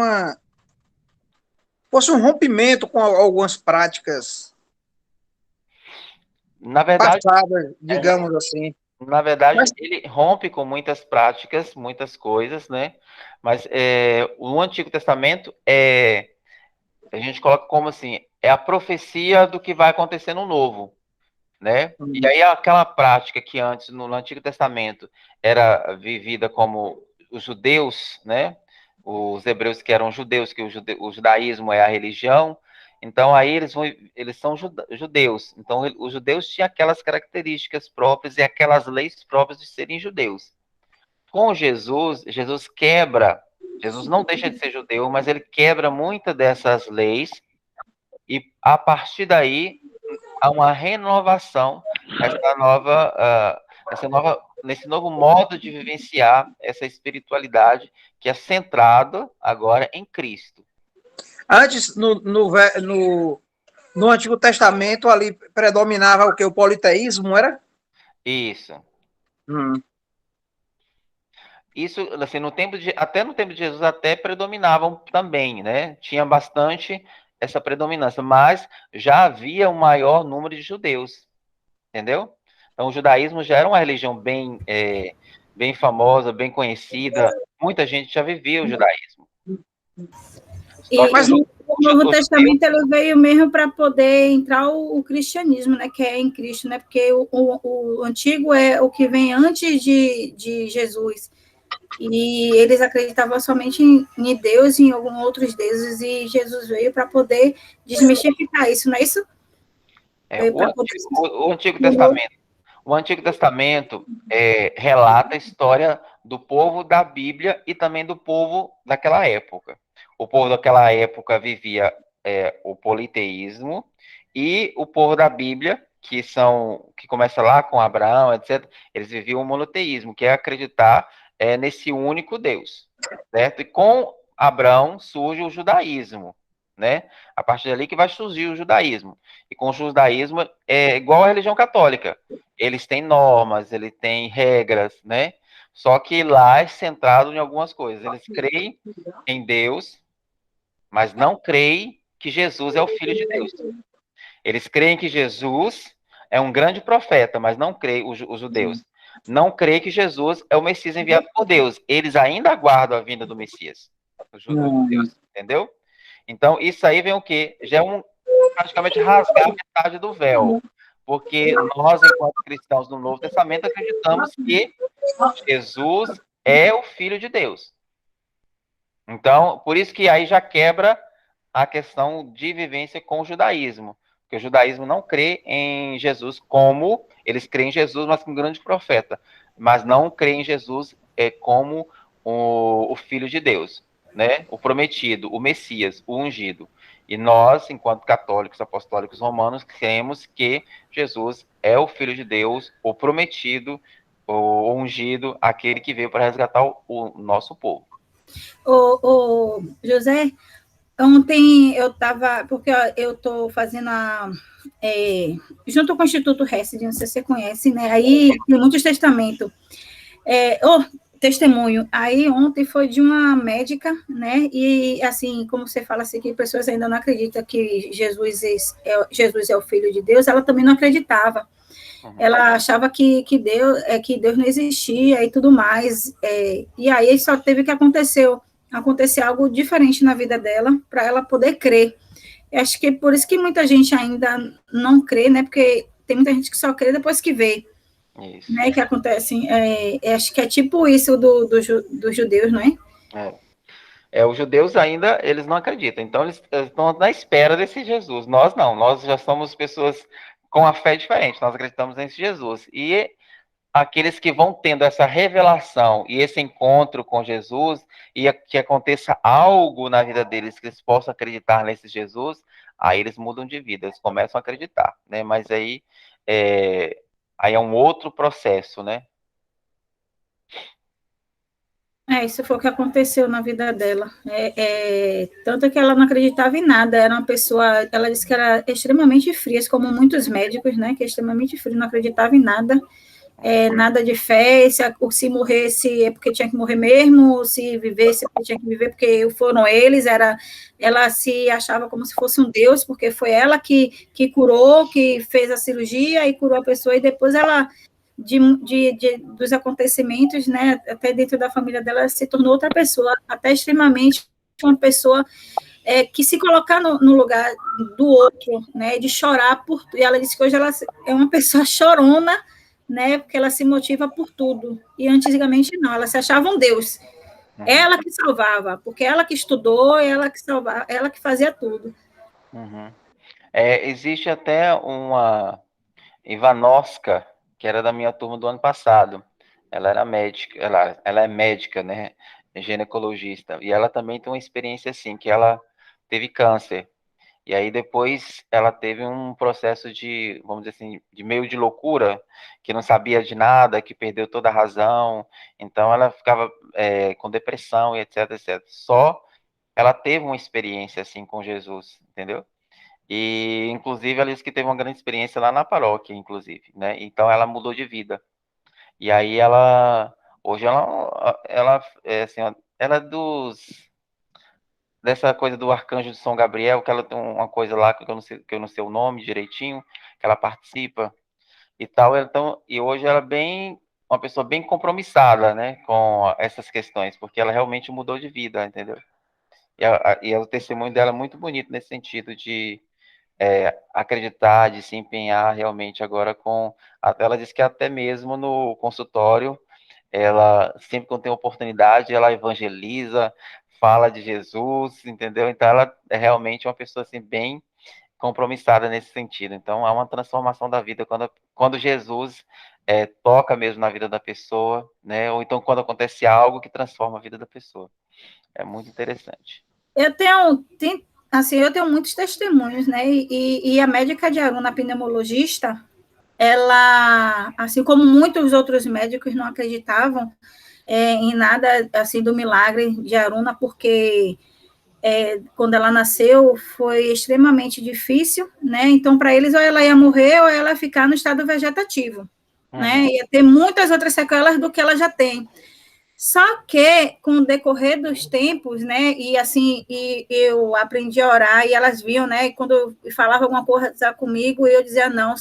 [SPEAKER 5] rompimento com algumas práticas
[SPEAKER 1] Na verdade,
[SPEAKER 5] passadas,
[SPEAKER 1] é,
[SPEAKER 5] digamos assim.
[SPEAKER 1] Na verdade,
[SPEAKER 5] Mas
[SPEAKER 1] ele rompe com muitas práticas, muitas coisas, né? Mas o Antigo Testamento a gente coloca como assim, é a profecia do que vai acontecer no Novo, né? E aí aquela prática que antes no Antigo Testamento era vivida como os judeus, né? Os hebreus que eram judeus, que o judaísmo é a religião, Então, aí eles são judeus. Então, os judeus tinham aquelas características próprias e aquelas leis próprias de serem judeus. Com Jesus, Jesus não deixa de ser judeu, mas ele quebra muitas dessas leis e, a partir daí, há uma renovação nesse novo modo de vivenciar essa espiritualidade que é centrado agora em Cristo.
[SPEAKER 5] Antes, no Antigo Testamento, ali predominava o que? O politeísmo, era?
[SPEAKER 1] Isso. Isso, assim, até no tempo de Jesus, até predominavam também, né? Tinha bastante essa predominância, mas já havia um maior número de judeus, entendeu? Então, o judaísmo já era uma religião bem famosa, bem conhecida. Muita gente já vivia o judaísmo.
[SPEAKER 4] Mas o Novo Testamento ele veio mesmo para poder entrar o cristianismo, né? Que é em Cristo, né? Porque o antigo é o que vem antes de Jesus. E eles acreditavam somente em Deus e em alguns outros deuses, e Jesus veio para poder desmistificar isso, não é isso?
[SPEAKER 1] O Antigo Testamento. O Antigo Testamento relata a história do povo da Bíblia e também do povo daquela época. O povo daquela época vivia o politeísmo, e o povo da Bíblia, que começa lá com Abraão, etc., eles viviam o monoteísmo, que é acreditar nesse único Deus, certo? E com Abraão surge o judaísmo, né? A partir dali que vai surgir o judaísmo. E com o judaísmo é igual à religião católica. Eles têm normas, eles têm regras, né? Só que lá é centrado em algumas coisas. Eles creem em Deus, mas não creem que Jesus é o Filho de Deus. Eles creem que Jesus é um grande profeta, mas não creem, os judeus, não creem que Jesus é o Messias enviado por Deus. Eles ainda aguardam a vinda do Messias. Os judeus, entendeu? Então, isso aí vem o quê? Já é praticamente rasgar metade do véu. Porque nós, enquanto cristãos do Novo Testamento, acreditamos que Jesus é o Filho de Deus. Então, por isso que aí já quebra a questão de vivência com o judaísmo. Porque o judaísmo não crê em Jesus como... Eles creem em Jesus, mas como grande profeta. Mas não creem em Jesus como o Filho de Deus, né? O prometido, o Messias, o ungido. E nós, enquanto católicos apostólicos romanos, cremos que Jesus é o Filho de Deus, o prometido, o ungido, aquele que veio para resgatar o nosso povo.
[SPEAKER 4] José, ontem eu estava, porque eu estou fazendo junto com o Instituto Hesed, não sei se você conhece, né? Aí tem muitos testamentos. Testemunho. Aí ontem foi de uma médica, né? E assim, como você fala assim, que pessoas ainda não acreditam que Jesus é o Filho de Deus, ela também não acreditava. Ela achava que Deus não existia e tudo mais. E aí só teve que acontecer algo diferente na vida dela para ela poder crer. Eu acho que é por isso que muita gente ainda não crê, né? Porque tem muita gente que só crê depois que vê. Isso. Né, que acontece, acho que é tipo isso dos judeus, não é?
[SPEAKER 1] Os judeus ainda, eles não acreditam, então eles estão na espera desse Jesus. Nós não, nós já somos pessoas com a fé diferente, nós acreditamos nesse Jesus. E aqueles que vão tendo essa revelação e esse encontro com Jesus, e que aconteça algo na vida deles, que eles possam acreditar nesse Jesus, aí eles mudam de vida, eles começam a acreditar, né? Mas aí é um outro processo, né?
[SPEAKER 4] Isso foi o que aconteceu na vida dela. Tanto que ela não acreditava em nada, era uma pessoa, ela disse que era extremamente fria, como muitos médicos, né? Que é extremamente frio, não acreditava em nada, nada de fé, se morresse é porque tinha que morrer mesmo, se vivesse é porque tinha que viver, porque foram eles, ela se achava como se fosse um deus, porque foi ela que curou, que fez a cirurgia e curou a pessoa, e depois ela... dos acontecimentos, né, até dentro da família dela, se tornou outra pessoa, até extremamente uma pessoa que se colocar no lugar do outro, né, de chorar e ela disse que hoje ela é uma pessoa chorona, né, porque ela se motiva por tudo, e antigamente não, ela se achava um Deus, ela que salvava, porque ela que estudou, ela que salvava, ela que fazia tudo.
[SPEAKER 1] Uhum. Existe até uma Ivanoska, que era da minha turma do ano passado. Ela era médica, ela é médica, né? Ginecologista. E ela também tem uma experiência assim, que ela teve câncer. E aí depois ela teve um processo de, vamos dizer assim, de meio de loucura, que não sabia de nada, que perdeu toda a razão. Então ela ficava com depressão e etc, etc. Só ela teve uma experiência assim com Jesus, entendeu? E, inclusive, ela disse que teve uma grande experiência lá na paróquia, inclusive, né? Então, ela mudou de vida. E aí, hoje, ela é, assim, ó, ela é dessa coisa do Arcanjo de São Gabriel, que ela tem uma coisa lá que eu não sei o nome direitinho, que ela participa e tal. Então, e hoje ela é uma pessoa bem compromissada, né, com essas questões, porque ela realmente mudou de vida, entendeu? E o testemunho dela é muito bonito nesse sentido de acreditar, de se empenhar realmente agora com. Ela disse que até mesmo no consultório, ela sempre quando tem oportunidade, ela evangeliza, fala de Jesus, entendeu? Então ela é realmente uma pessoa assim bem compromissada nesse sentido. Então há uma transformação da vida quando Jesus toca mesmo na vida da pessoa, né? Ou então quando acontece algo que transforma a vida da pessoa. É muito interessante.
[SPEAKER 4] Eu tenho muitos testemunhos, né? E a médica de Aruna, pneumologista, ela, assim como muitos outros médicos, não acreditavam em nada assim do milagre de Aruna, porque quando ela nasceu foi extremamente difícil, né? Então, para eles, ou ela ia morrer ou ela ia ficar no estado vegetativo, né? Ia ter muitas outras sequelas do que ela já tem. Só que, com o decorrer dos tempos, né, e assim, eu aprendi a orar, e elas viam, né, e quando eu falava alguma coisa comigo, eu dizia não,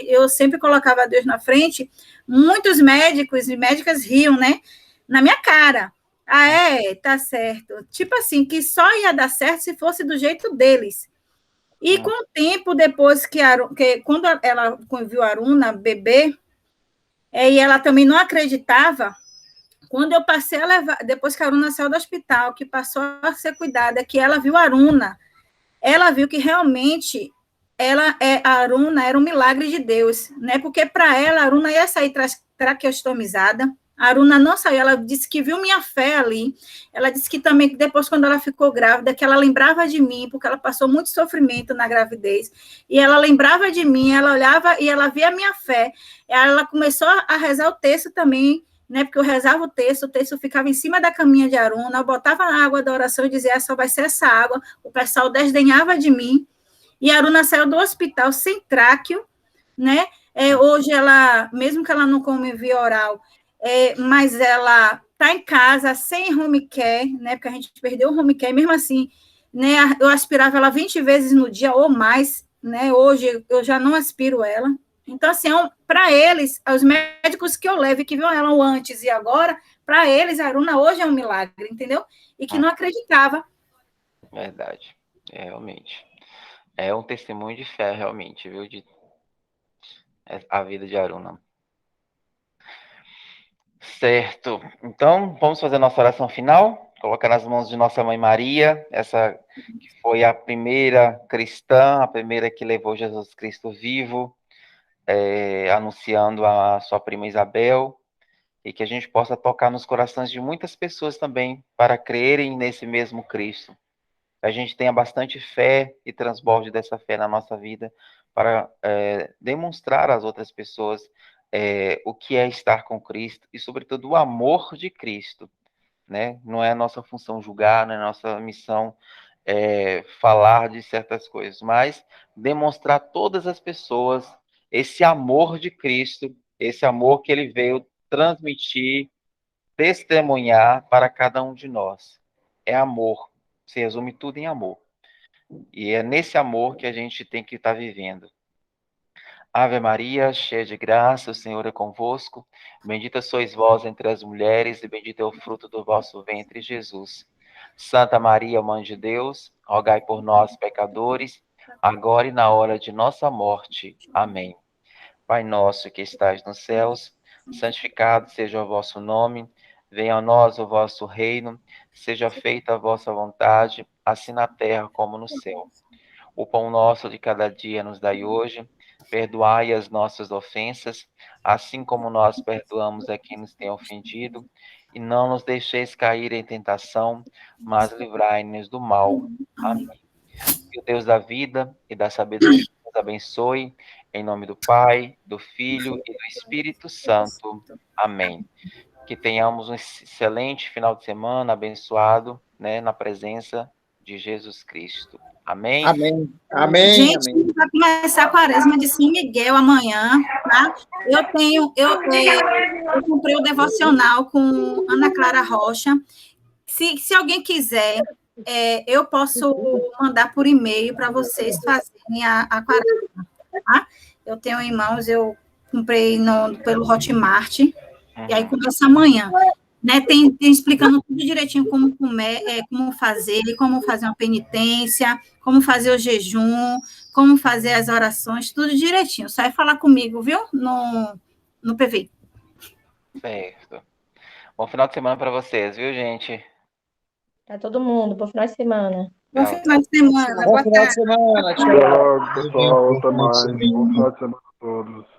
[SPEAKER 4] eu sempre colocava Deus na frente, muitos médicos e médicas riam, né, na minha cara. Ah, tá certo. Tipo assim, que só ia dar certo se fosse do jeito deles. E com o tempo, depois que quando ela viu a Aruna, bebê, e ela também não acreditava, quando eu passei a levar, depois que a Aruna saiu do hospital, que passou a ser cuidada, que ela viu a Aruna, ela viu que realmente a Aruna era um milagre de Deus, né? Porque para ela, a Aruna ia sair traqueostomizada. A Aruna não saiu, ela disse que viu minha fé ali. Ela disse que também, depois, quando ela ficou grávida, que ela lembrava de mim, porque ela passou muito sofrimento na gravidez. E ela lembrava de mim, ela olhava e ela via a minha fé. Ela começou a rezar o texto também, né? Porque eu rezava o texto ficava em cima da caminha de Aruna, eu botava a água da oração e dizia, só vai ser essa água. O pessoal desdenhava de mim. E a Aruna saiu do hospital sem tráqueo, né? Hoje ela, mesmo que ela não come via oral, mas ela está em casa sem home care, né? Porque a gente perdeu o home care, mesmo assim, né? Eu aspirava ela 20 vezes no dia ou mais, né? Hoje eu já não aspiro ela. Então, assim, para eles, os médicos que eu levo e que viam ela antes e agora, para eles, a Aruna hoje é um milagre, entendeu? E que não acreditava.
[SPEAKER 1] Verdade, realmente. É um testemunho de fé, realmente, viu? A vida de Aruna. Certo. Então, vamos fazer a nossa oração final. Colocar nas mãos de Nossa Mãe Maria, essa que foi a primeira cristã, a primeira que levou Jesus Cristo vivo, anunciando a sua prima Isabel, e que a gente possa tocar nos corações de muitas pessoas também, para crerem nesse mesmo Cristo. A gente tenha bastante fé e transborde dessa fé na nossa vida para demonstrar às outras pessoas o que é estar com Cristo e, sobretudo, o amor de Cristo, né? Não é a nossa função julgar, não é a nossa missão falar de certas coisas, mas demonstrar a todas as pessoas esse amor de Cristo, esse amor que ele veio transmitir, testemunhar para cada um de nós. É amor. Se resume tudo em amor. E é nesse amor que a gente tem que estar vivendo. Ave Maria, cheia de graça, o Senhor é convosco. Bendita sois vós entre as mulheres, e bendito é o fruto do vosso ventre, Jesus. Santa Maria, Mãe de Deus, rogai por nós, pecadores, agora e na hora de nossa morte. Amém. Pai nosso que estais nos céus, santificado seja o vosso nome. Venha a nós o vosso reino. Seja feita a vossa vontade, assim na terra como no céu. O pão nosso de cada dia nos dai hoje. Perdoai as nossas ofensas, assim como nós perdoamos a quem nos tem ofendido. E não nos deixeis cair em tentação, mas livrai-nos do mal. Amém. Que o Deus da vida e da sabedoria nos abençoe. Em nome do Pai, do Filho e do Espírito Santo. Amém. Que tenhamos um excelente final de semana, abençoado, né, na presença de Jesus Cristo. Amém?
[SPEAKER 5] Amém. Amém.
[SPEAKER 4] Gente,
[SPEAKER 5] Amém.
[SPEAKER 4] vai começar a quaresma de São Miguel amanhã, tá? Eu comprei o devocional com Ana Clara Rocha. Se alguém quiser, eu posso mandar por e-mail para vocês fazerem a quaresma, tá? Eu tenho em mãos, eu comprei pelo Hotmart, e aí começa amanhã. Né, tem explicando tudo direitinho como comer, como fazer uma penitência, como fazer o jejum, como fazer as orações, tudo direitinho. Só é falar comigo, viu? No PV.
[SPEAKER 1] Certo. Bom final de semana para vocês, viu, gente?
[SPEAKER 6] Para todo mundo, bom final de semana.
[SPEAKER 4] Bom final de semana.
[SPEAKER 5] Bom
[SPEAKER 4] Boa
[SPEAKER 5] final de
[SPEAKER 4] tarde.
[SPEAKER 5] semana.
[SPEAKER 7] Até
[SPEAKER 5] Tchau.
[SPEAKER 7] logo, pessoal. Até mais. Bom final de semana a todos.